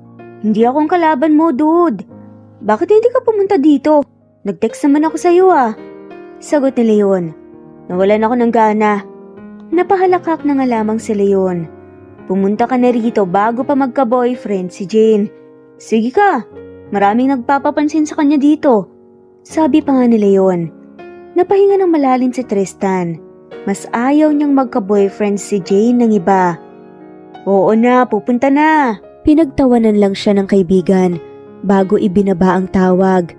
hindi akong kalaban mo, dude. Bakit hindi ka pumunta dito? Nag-text naman ako sa iyo Sagot ni Leon. Nawalan ako ng gana. Napahalakak na nga lamang si Leon. Pumunta ka na rito bago pa magka-boyfriend si Jane. Sige ka, maraming nagpapapansin sa kanya dito. Sabi pa nga ni Leon. Napahinga ng malalim si Tristan. Mas ayaw niyang magka-boyfriend si Jane ng iba. Oo na, pupunta na. Pinagtawanan lang siya ng kaibigan bago ibinaba ang tawag.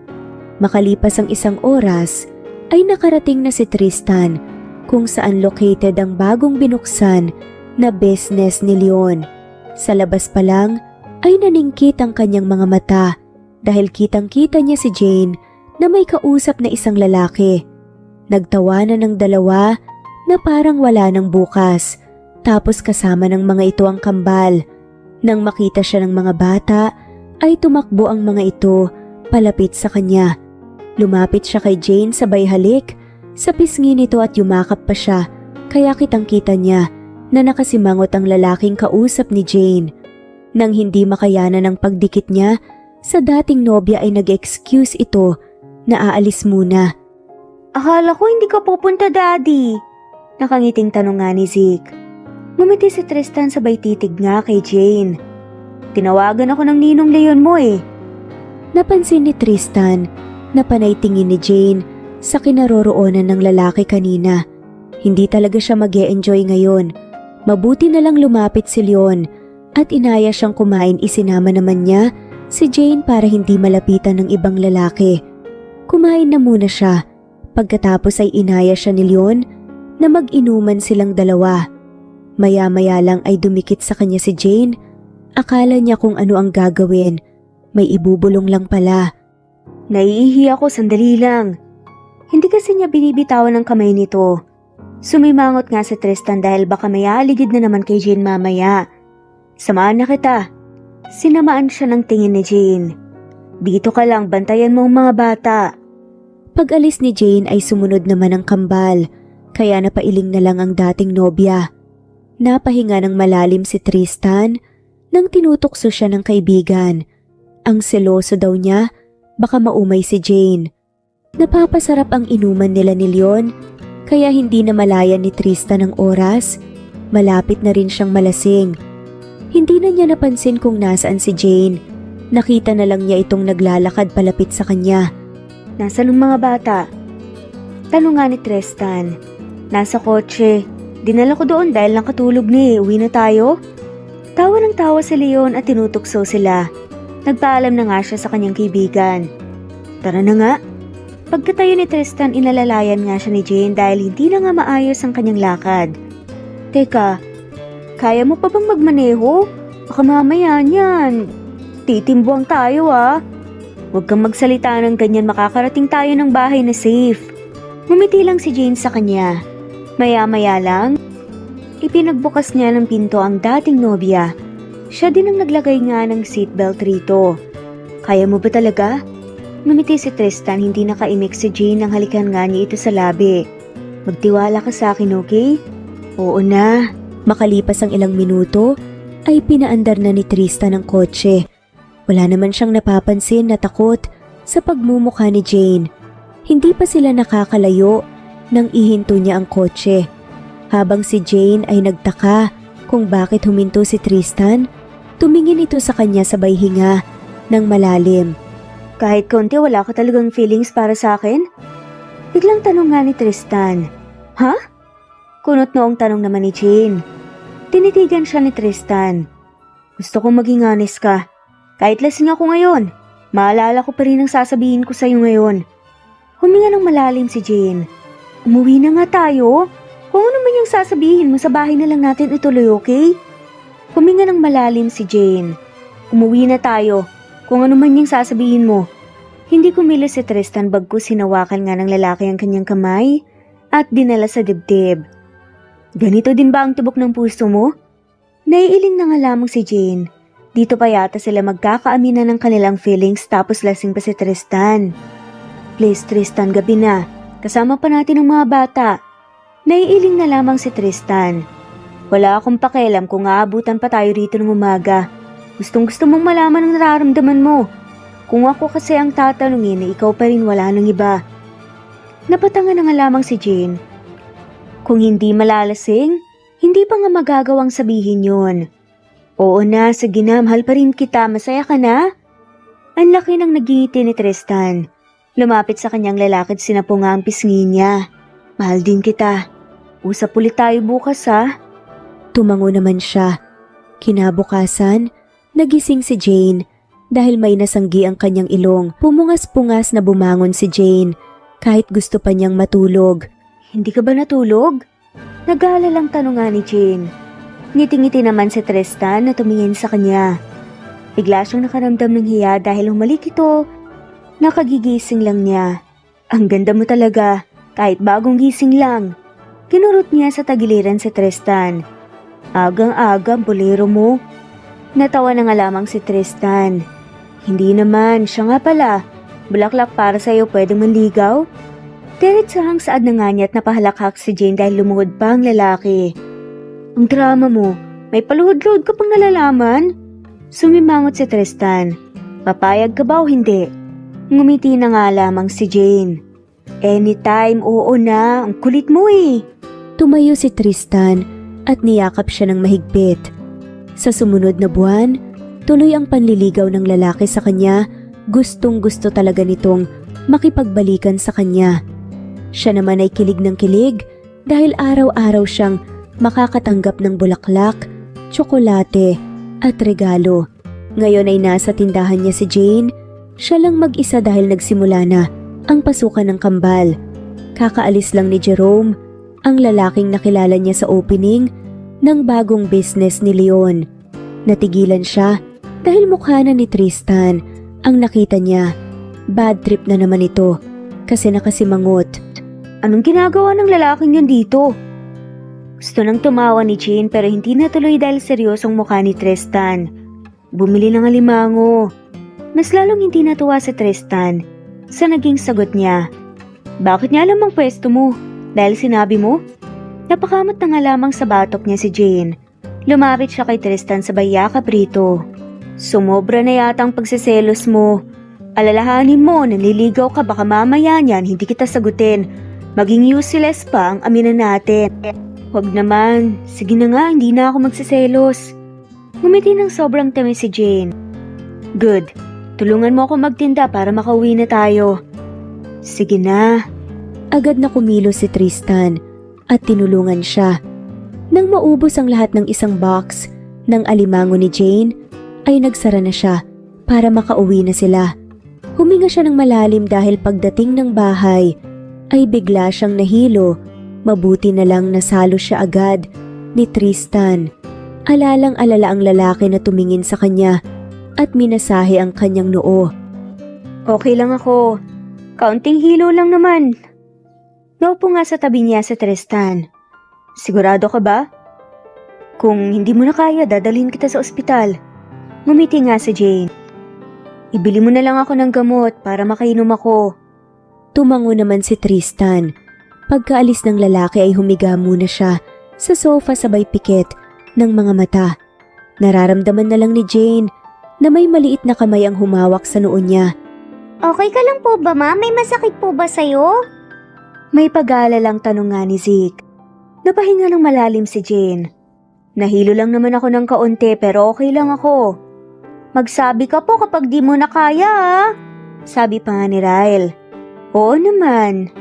Makalipas ang 1 oras, ay nakarating na si Tristan kung saan located ang bagong binuksan na business ni Leon. Sa labas pa lang ay naningkit ang kanyang mga mata dahil kitang-kita niya si Jane na may kausap na isang lalaki. Nagtawanan ng dalawa na parang wala ng bukas tapos kasama ng mga ito ang kambal. Nang makita siya ng mga bata ay tumakbo ang mga ito palapit sa kanya. Lumapit siya kay Jane sabay halik sa pisngi nito at yumakap pa siya kaya kitang-kita niya na nakasimangot ang lalaking kausap ni Jane. Nang hindi makayanan ng pagdikit niya sa dating nobya ay nag-excuse ito na aalis muna. Akala ko hindi ka pupunta, Daddy. Nakangiting tanong nga ni Zeke. Ngumiti si Tristan sabay titig nga kay Jane. Tinawagan ako ng ninong Leon mo Napansin ni Tristan na panay tingin ni Jane sa kinaroroonan ng lalaki kanina. Hindi talaga siya mag-e-enjoy ngayon. Mabuti na lang lumapit si Leon at inaya siyang kumain. Isinama naman niya si Jane para hindi malapitan ng ibang lalaki. Kumain na muna siya. Pagkatapos ay inaya siya ni Leon na mag-inuman silang dalawa. Maya-maya lang ay dumikit sa kanya si Jane. Akala niya kung ano ang gagawin. May ibubulong lang pala. Naiihi ako, sandali lang. Hindi kasi niya binibitawan ng kamay nito. Sumimangot nga si Tristan dahil baka may aligid na naman kay Jane mamaya. Samahan na kita. Sinamaan siya ng tingin ni Jane. Dito ka lang, bantayan mo ang mga bata. Pag-alis ni Jane ay sumunod naman ang kambal, kaya napailing na lang ang dating nobya. Napahinga ng malalim si Tristan nang tinutokso siya ng kaibigan. Ang seloso daw niya, baka maumay si Jane. Napapasarap ang inuman nila ni Leon, kaya hindi na malayan ni Tristan ang oras. Malapit na rin siyang malasing. Hindi na niya napansin kung nasaan si Jane. Nakita na lang niya itong naglalakad palapit sa kanya. Nasaan ang mga bata? Tanong nga ni Tristan. Nasa kotse. Dinala ko doon dahil nakatulog ni. Uwi na tayo? Tawa ng tawa si Leon at tinutukso sila. Nagpaalam na nga siya sa kanyang kaibigan. Tara na nga. Pagkatayo ni Tristan, inalalayan nga siya ni Jane dahil hindi na nga maayos ang kanyang lakad. Teka, kaya mo pa bang magmaneho? Baka mamaya niyan. magtitimbuang tayo Huwag kang magsalita ng ganyan, makakarating tayo ng bahay na safe. Ngumiti lang si Jane sa kanya. Maya-maya lang, ipinagbukas niya ng pinto ang dating nobya. Siya din ang naglagay nga ng seatbelt rito. Kaya mo ba talaga? Ngumiti si Tristan, hindi nakaimik si Jane nang halikan nga niya ito sa labi. Magtiwala ka sa akin, okay? Oo na. Makalipas ang ilang minuto, ay pinaandar na ni Tristan ang kotse. Wala naman siyang napapansin na takot sa pagmumukha ni Jane. Hindi pa sila nakakalayo nang ihinto niya ang kotse. Habang si Jane ay nagtaka kung bakit huminto si Tristan, tumingin ito sa kanya sabay hinga ng malalim. Kahit konti wala ka talagang feelings para sa akin? Biglang tanong nga ni Tristan. Ha? Kunot noong tanong naman ni Jane. Tinitigan siya ni Tristan. Gusto kong maging honest ka. Kahit lasing ako ngayon, maalala ko pa rin ang sasabihin ko sa'yo ngayon. Huminga ng malalim si Jane. Umuwi na nga tayo. Kung ano man yung sasabihin mo sa bahay na lang natin ituloy, okay? Huminga ng malalim si Jane. Umuwi na tayo. Kung ano man yung sasabihin mo. Hindi kumilos si Tristan bagkus sinawakan nga ng lalaki ang kanyang kamay at dinala sa dibdib. Ganito din ba ang tibok ng puso mo? Naiiling na nga lamang si Jane. Dito pa yata sila magkakaaminan ng kanilang feelings tapos lasing pa si Tristan. Please Tristan, gabi na. Kasama pa natin ang mga bata. Naiiling na lamang si Tristan. Wala akong pakialam kung aabutan pa tayo rito ng umaga. Gustong-gusto mong malaman ang nararamdaman mo. Kung ako kasi ang tatanungin na ikaw pa rin wala nang iba. Napatanga na nga lamang si Jane. Kung hindi malalasing, hindi pa nga magagawang sabihin yon. Oo na, sige na, mahal pa rin kita, masaya ka na? Ang laki ng nagingiti ni Tristan. Lumapit sa kanyang lalaki at sinapo nga ang pisngi niya. Mahal din kita. Usap ulit tayo bukas Tumango naman siya. Kinabukasan, nagising si Jane dahil may nasanggi ang kanyang ilong. Pumungas-pungas na bumangon si Jane kahit gusto pa niyang matulog. Hindi ka ba natulog? Nag-aalalang tanong nga ni Jane. Ngiti-ngiti naman si Tristan na tumingin sa kanya. Bigla siyang nakaramdam ng hiya dahil humalik ito. Nakagigising lang niya. Ang ganda mo talaga, kahit bagong gising lang. Kinurot niya sa tagiliran si Tristan. Agang-aga, bolero mo. Natawa na nga lamang si Tristan. Hindi naman, siya nga pala. Bulaklak para sa'yo, pwedeng manligaw? Diretsahang saad na nga niya at napahalakhak si Jane dahil lumuhod pa ang lalaki. Ang drama mo, may paluhod-luhod ka pang nalalaman? Sumimangot si Tristan. Papayag ka ba o hindi? Ngumiti na nga lamang si Jane. Anytime, oo na, ang kulit mo Tumayo si Tristan at niyakap siya ng mahigpit. Sa sumunod na buwan, tuloy ang panliligaw ng lalaki sa kanya. Gustong-gusto talaga nitong makipagbalikan sa kanya. Siya naman ay kilig ng kilig dahil araw-araw siyang makakatanggap ng bulaklak, tsokolate at regalo. Ngayon ay nasa tindahan niya si Jane. Siya lang mag-isa dahil nagsimula na ang pasukan ng kambal. Kakaalis lang ni Jerome, ang lalaking nakilala niya sa opening ng bagong business ni Leon. Natigilan siya dahil mukha na ni Tristan ang nakita niya. Bad trip na naman ito kasi nakasimangot. Anong ginagawa ng lalaking yun dito? Gusto nang tumawa ni Jane pero hindi natuloy dahil seryosong mukha ni Tristan. Bumili ng alimango. Mas lalong hindi natuwa si Tristan sa naging sagot niya. Bakit niya alam ang pwesto mo? Dahil sinabi mo? Napakamot na nga lamang sa batok niya si Jane. Lumapit siya kay Tristan sabay yakap rito. Sumobra na yata ang pagsiselos mo. Alalahanin mo, nanliligaw ka, baka mamaya niyan hindi kita sagutin. Maging useless pa ang aminan natin. Huwag naman, sige na nga, hindi na ako magsiselos. Ngumiti ng sobrang tamis si Jane. Good, tulungan mo ako magtinda para makauwi na tayo. Sige na. Agad na kumilos si Tristan at tinulungan siya. Nang maubos ang lahat ng isang box ng alimango ni Jane, ay nagsara na siya para makauwi na sila. Huminga siya ng malalim dahil pagdating ng bahay ay bigla siyang nahilo. Mabuti na lang nasalo siya agad ni Tristan. Alalang-alala ang lalaki na tumingin sa kanya. at minasahe ang kanyang noo. Okay lang ako. Kaunting hilo lang naman. Naupo nga sa tabi niya si Tristan. Sigurado ka ba? Kung hindi mo na kaya, dadalhin kita sa ospital. Ngumiti nga si Jane. Ibili mo na lang ako ng gamot para makainom ako. Tumango naman si Tristan. Pagkaalis ng lalaki ay humiga muna siya sa sofa sabay pikit ng mga mata. Nararamdaman na lang ni Jane na may maliit na kamay ang humawak sa noo niya. Okay ka lang po ba, ma? May masakit po ba sa'yo? May pag-aalalang tanong nga ni Zeke. Napahinga ng malalim si Jane. Nahilo lang naman ako ng kaunti pero okay lang ako. Magsabi ka po kapag di mo na kaya ah. Sabi pa nga ni Ryle. Oo naman.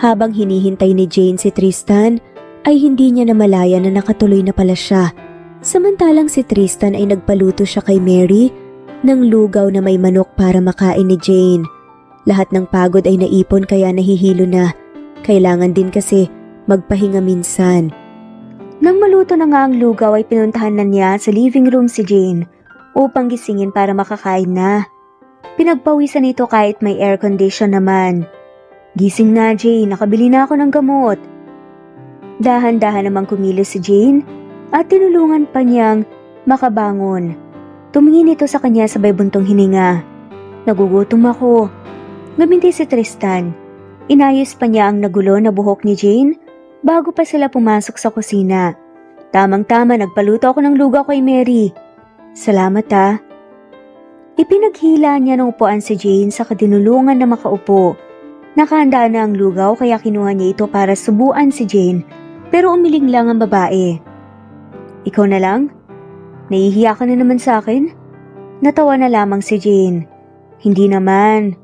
Habang hinihintay ni Jane si Tristan, ay hindi niya namalaya na nakatuloy na pala siya. Samantalang si Tristan ay nagpaluto siya kay Mary ng lugaw na may manok para makain ni Jane. Lahat ng pagod ay naipon kaya nahihilo na. Kailangan din kasi magpahinga minsan. Nang maluto na nga ang lugaw ay pinuntahan na niya sa living room si Jane upang gisingin para makakain na. Pinagpawisan ito kahit may air condition naman. Gising na Jane, nakabili na ako ng gamot. Dahan-dahan namang kumilos si Jane at tinulungan pa niyang makabangon. Tumingin ito sa kanya sabay buntong hininga. Nagugutom ako. Guminti si Tristan. Inayos pa niya ang nagulo na buhok ni Jane bago pa sila pumasok sa kusina. Tamang-tama nagpaluto ako ng lugaw kay Mary. Salamat ah. Ipinaghila niya ng upuan si Jane sa kadinulungan na makaupo. Nakahanda na ang lugaw kaya kinuha niya ito para subuan si Jane pero umiling lang ang babae. Ikaw na lang? Nahihiya ka na naman sa akin? Natawa na lamang si Jane. Hindi naman.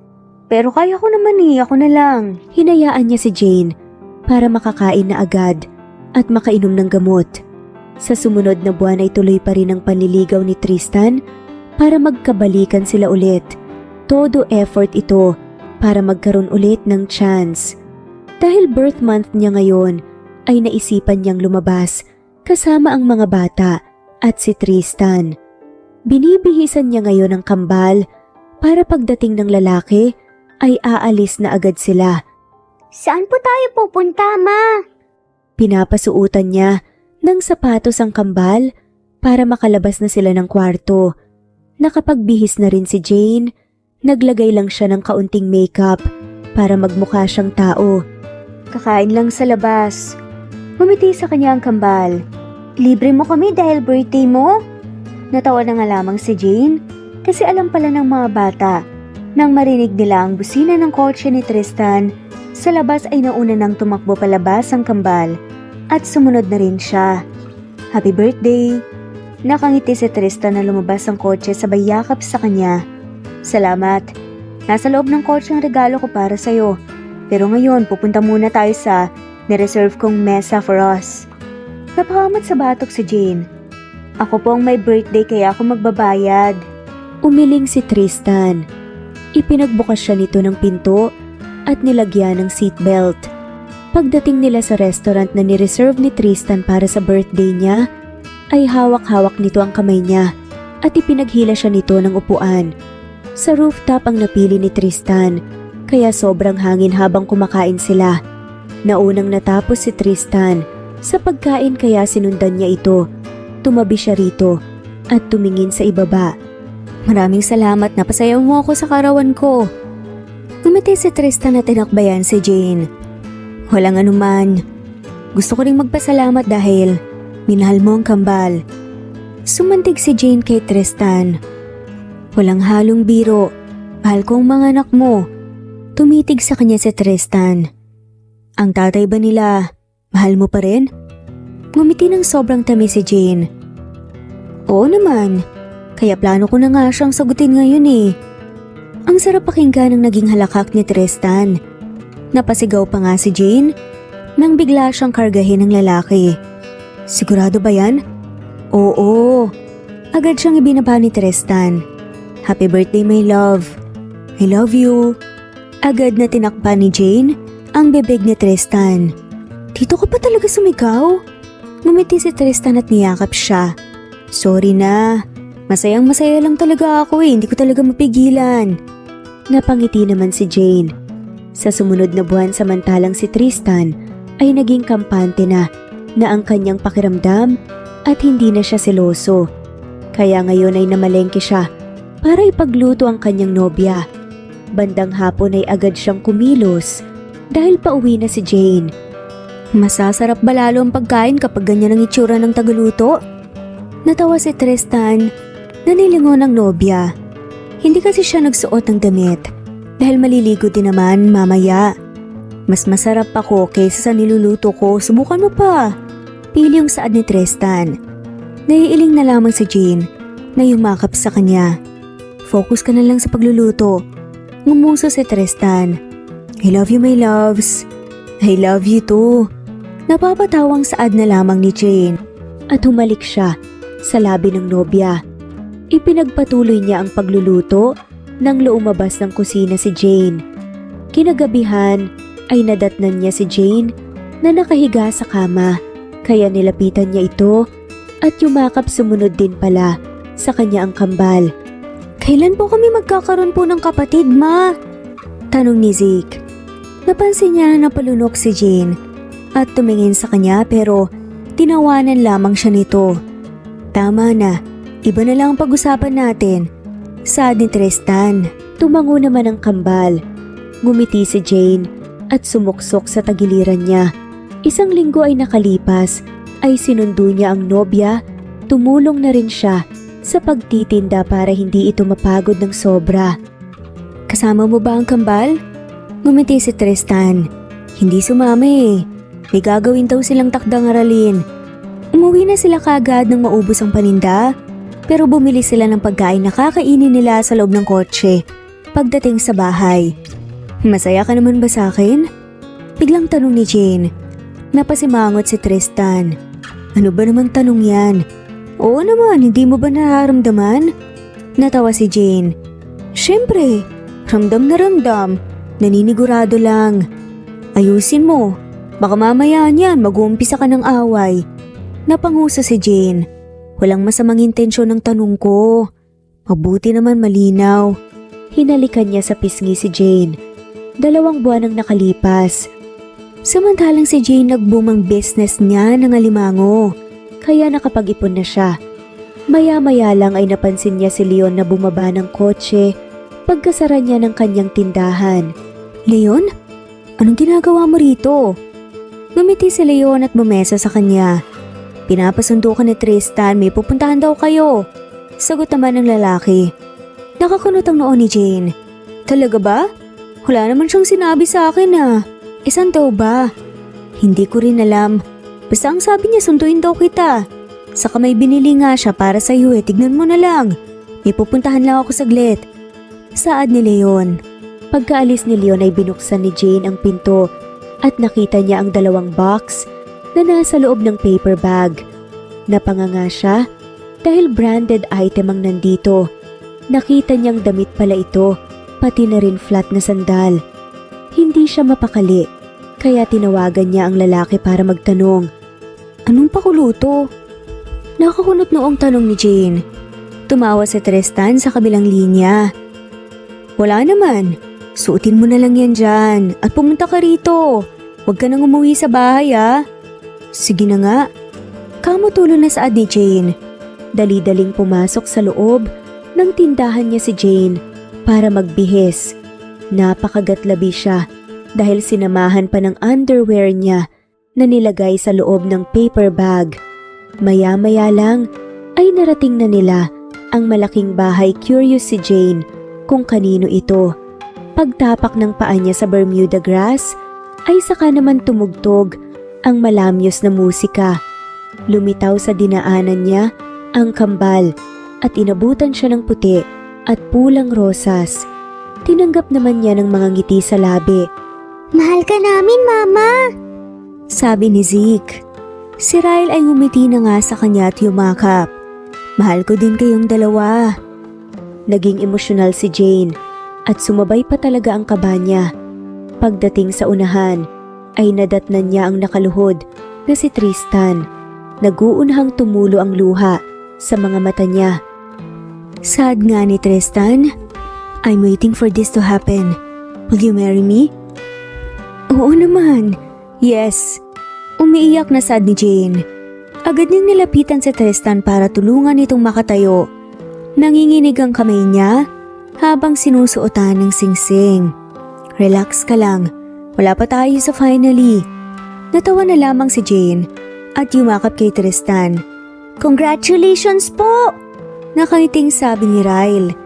Pero kaya ko naman ako na lang. Hinayaan niya si Jane para makakain na agad at makainom ng gamot. Sa sumunod na buwan ay tuloy pa rin ang panliligaw ni Tristan para magkabalikan sila ulit. Todo effort ito para magkaroon ulit ng chance. Dahil birth month niya ngayon, ay naisipan niyang lumabas kasama ang mga bata at si Tristan. Binibihisan niya ngayon ang kambal para pagdating ng lalaki ay aalis na agad sila. Saan po tayo pupunta, ma? Pinapasuutan niya ng sapatos ang kambal para makalabas na sila ng kwarto. Nakapagbihis na rin si Jane. Naglagay lang siya ng kaunting makeup para magmukha siyang tao. Kakain lang sa labas. Ngumiti sa kanya ang kambal. Libre mo kami dahil birthday mo? Natawa na nga lamang si Jane kasi alam pala ng mga bata. Nang marinig nila ang busina ng kotse ni Tristan, sa labas ay nauna nang tumakbo palabas ang kambal at sumunod na rin siya. Happy birthday! Nakangiti si Tristan na lumabas ang kotse sabay yakap sa kanya. Salamat. Nasa loob ng kotse ang regalo ko para sa'yo. Pero ngayon, pupunta muna tayo sa nireserve kong mesa for us. Napakamot sa batok si Jane. Ako po ang may birthday kaya ako magbabayad. Umiling si Tristan. Ipinagbukas siya nito ng pinto at nilagyan ng seatbelt. Pagdating nila sa restaurant na nireserve ni Tristan para sa birthday niya, ay hawak-hawak nito ang kamay niya at ipinaghila siya nito ng upuan. Sa rooftop ang napili ni Tristan, kaya sobrang hangin habang kumakain sila. Naunang natapos si Tristan, sa pagkain kaya sinundan niya ito. Tumabi siya rito at tumingin sa ibaba. Maraming salamat, napasayaw mo ako sa karawan ko. Ngumiti si Tristan at tinakbayan si Jane. Walang anuman. Gusto ko ring magpasalamat dahil minahal mo ang kambal. Sumantig si Jane kay Tristan. Walang halong biro. Mahal ko ang mga anak mo. Tumitig sa kanya si Tristan. Ang tatay ba nila, mahal mo pa rin? Ngumiti ng sobrang tamis si Jane. Oo naman. Kaya plano ko na nga siyang sagutin ngayon eh. Ang sarap pakinggan ng naging halakak ni Tristan. Napasigaw pa nga si Jane nang bigla siyang kargahin ng lalaki. Sigurado ba yan? Oo. Agad siyang ibinaba ni Tristan. Happy birthday my love. I love you. Agad na tinakpan ni Jane ang bibig ni Tristan. Dito ka pa talaga sumigaw? Ngumiti si Tristan at niyakap siya. Sorry na. Masayang masaya lang talaga ako hindi ko talaga mapigilan. Napangiti naman si Jane. Sa sumunod na buwan samantalang si Tristan ay naging kampante na ang kanyang pakiramdam at hindi na siya seloso. Kaya ngayon ay namalengke siya para ipagluto ang kanyang nobya. Bandang hapon ay agad siyang kumilos dahil pauwi na si Jane. Masasarap ba lalo ang pagkain kapag ganyan ang itsura ng tagaluto? Natawa si Tristan na nilingon ng nobya. Hindi kasi siya nagsuot ng damit dahil maliligo din naman mamaya. Mas masarap ako kaysa sa niluluto ko, subukan mo pa. Pili yung saad ni Tristan. Naiiling na lamang si Jane na yumakap sa kanya. Focus ka na lang sa pagluluto. Ngumuso si Tristan. I love you my loves. I love you too. Napapatawang saad na lamang ni Jane at humalik siya sa labi ng nobya. Ipinagpatuloy niya ang pagluluto nang lumabas ng kusina si Jane. Kinagabihan ay nadatnan niya si Jane na nakahiga sa kama kaya nilapitan niya ito at yumakap sumunod din pala sa kanya ang kambal. Kailan po kami magkakaroon po ng kapatid, ma? Tanong ni Zeke. Napansin niya na napalunok si Jane at tumingin sa kanya pero tinawanan lamang siya nito. Tama na, iba na lang ang pag-usapan natin. Saad ni Tristan. Tumango naman ang kambal. Ngumiti si Jane at sumuksok sa tagiliran niya. Isang linggo ay nakalipas ay sinundo niya ang nobya. Tumulong na rin siya sa pagtitinda para hindi ito mapagod ng sobra. Kasama mo ba ang kambal? Ngumiti si Tristan. Hindi sumama eh. May gagawin daw silang takdang aralin. Umuwi na sila kagad nang maubos ang paninda. Pero bumili sila ng pagkain na kakainin nila sa loob ng kotse pagdating sa bahay. Masaya ka naman ba sa akin? Biglang tanong ni Jane. Napasimangot si Tristan. Ano ba namang tanong yan? Oo naman, hindi mo ba nararamdaman? Natawa si Jane. Siyempre, ramdam na ramdam. Naninigurado lang. Ayusin mo. Baka mamaya niyan mag-uumpisa ka ng away. Napanguso si Jane. Walang masamang intensyon ng tanong ko. Mabuti naman malinaw. Hinalikan niya sa pisngi si Jane. 2 buwan ang nakalipas. Samantalang si Jane nag-boom ang business niya ng alimango. Kaya nakapag-ipon na siya. Maya-maya lang ay napansin niya si Leon na bumaba ng kotse pagkasara niya ng kanyang tindahan. Leon? Anong ginagawa mo rito? Ngumiti si Leon at bumesa sa kanya. Pinapasundo ka ni Tristan, may pupuntahan daw kayo. Sagot naman ng lalaki. Nakakunot ang noo ni Jane. Talaga ba? Wala naman siyang sinabi sa akin ah. Isan daw ba? Hindi ko rin alam. Basta ang sabi niya sunduin daw kita. Saka may binili nga siya para sa iyo eh, tignan mo na lang. May pupuntahan lang ako saglit. Saad ni Leon. Pagkaalis ni Leon ay binuksan ni Jane ang pinto at nakita niya ang 2 box na nasa loob ng paper bag. Napanganga siya dahil branded item ang nandito. Nakita niyang damit pala ito, pati na rin flat na sandal. Hindi siya mapakali, kaya tinawagan niya ang lalaki para magtanong. Anong pakuluto? Nakakunot noong tanong ni Jane. Tumawa si Tristan sa kabilang linya. Wala naman. Suotin mo na lang yan dyan at pumunta ka rito. Huwag ka nang umuwi sa bahay ah. Sige na nga. Kamutulo na saad ni Jane. Dali-daling pumasok sa loob ng tindahan niya si Jane para magbihis. Napakagatlabi siya dahil sinamahan pa ng underwear niya na nilagay sa loob ng paper bag. Maya-maya lang ay narating na nila ang malaking bahay. Curious si Jane kung kanino ito. Pagtapak ng paa niya sa Bermuda grass ay saka naman tumugtog ang malamyos na musika. Lumitaw sa dinaanan niya ang kambal at inabutan siya ng puti at pulang rosas. Tinanggap naman niya ng mga ngiti sa labi. Mahal ka namin, Mama! Sabi ni Zeke. Si Ryle ay ngumiti na nga sa kanya at yumakap. Mahal ko din kayong dalawa. Naging emosyonal si Jane at sumabay pa talaga ang kaba niya. Pagdating sa unahan ay nadatnan niya ang nakaluhod na si Tristan. Nag-uunhang tumulo ang luha sa mga mata niya. Sad nga ni Tristan. I'm waiting for this to happen. Will you marry me? Oo naman. Yes. Umiiyak na sad ni Jane. Agad niyang nilapitan si Tristan para tulungan itong makatayo. Nanginginig ang kamay niya habang sinusuotan ng singsing. Relax ka lang. Wala pa tayo sa finally. Natawa na lamang si Jane at yumakap kay Tristan. Congratulations po! Nakangiting sabi ni Ryle.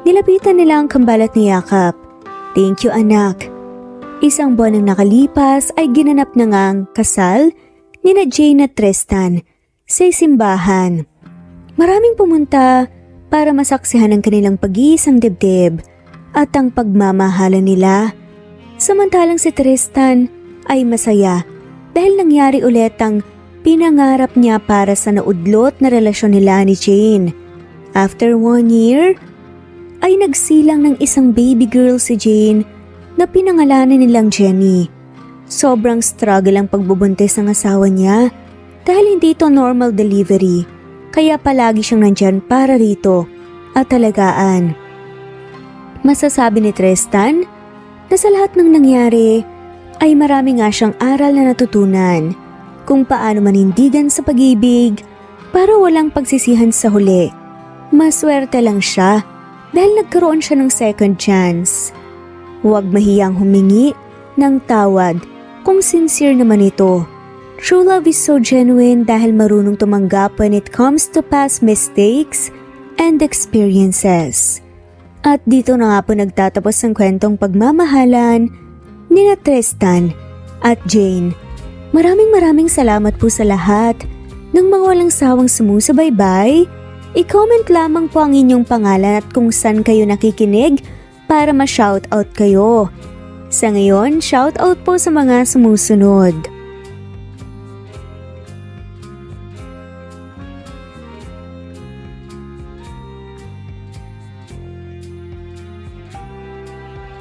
Nilapitan nila ang kambalat ni Yakap. Thank you anak. Isang buwan ang nakalipas ay ginanap na ngang kasal ni na Jane at Tristan sa simbahan. Maraming pumunta para masaksihan ang kanilang pag-iisang dibdib at ang pagmamahalan nila. Samantalang si Tristan ay masaya dahil nangyari ulit ang pinangarap niya para sa naudlot na relasyon nila ni Jane. After 1 year, ay nagsilang ng isang baby girl si Jane na pinangalanan nilang Jenny. Sobrang struggle ang pagbubuntis ng asawa niya dahil hindi ito normal delivery, kaya palagi siyang nandyan para rito at alagaan. Masasabi ni Tristan na sa lahat ng nangyari ay marami nga siyang aral na natutunan kung paano manindigan sa pag-ibig para walang pagsisihan sa huli. Maswerte lang siya dahil nagkaroon siya ng second chance. Huwag mahiyang humingi ng tawad kung sincere naman ito. True love is so genuine dahil marunong tumanggap when it comes to past mistakes and experiences. At dito na nga po nagtatapos ang kwentong pagmamahalan ni na Tristan at Jane. Maraming salamat po sa lahat ng mga walang sawang sumusubaybay. I-comment lamang po ang inyong pangalan at kung saan kayo nakikinig para ma-shoutout kayo. Sa ngayon, shoutout po sa mga sumusunod.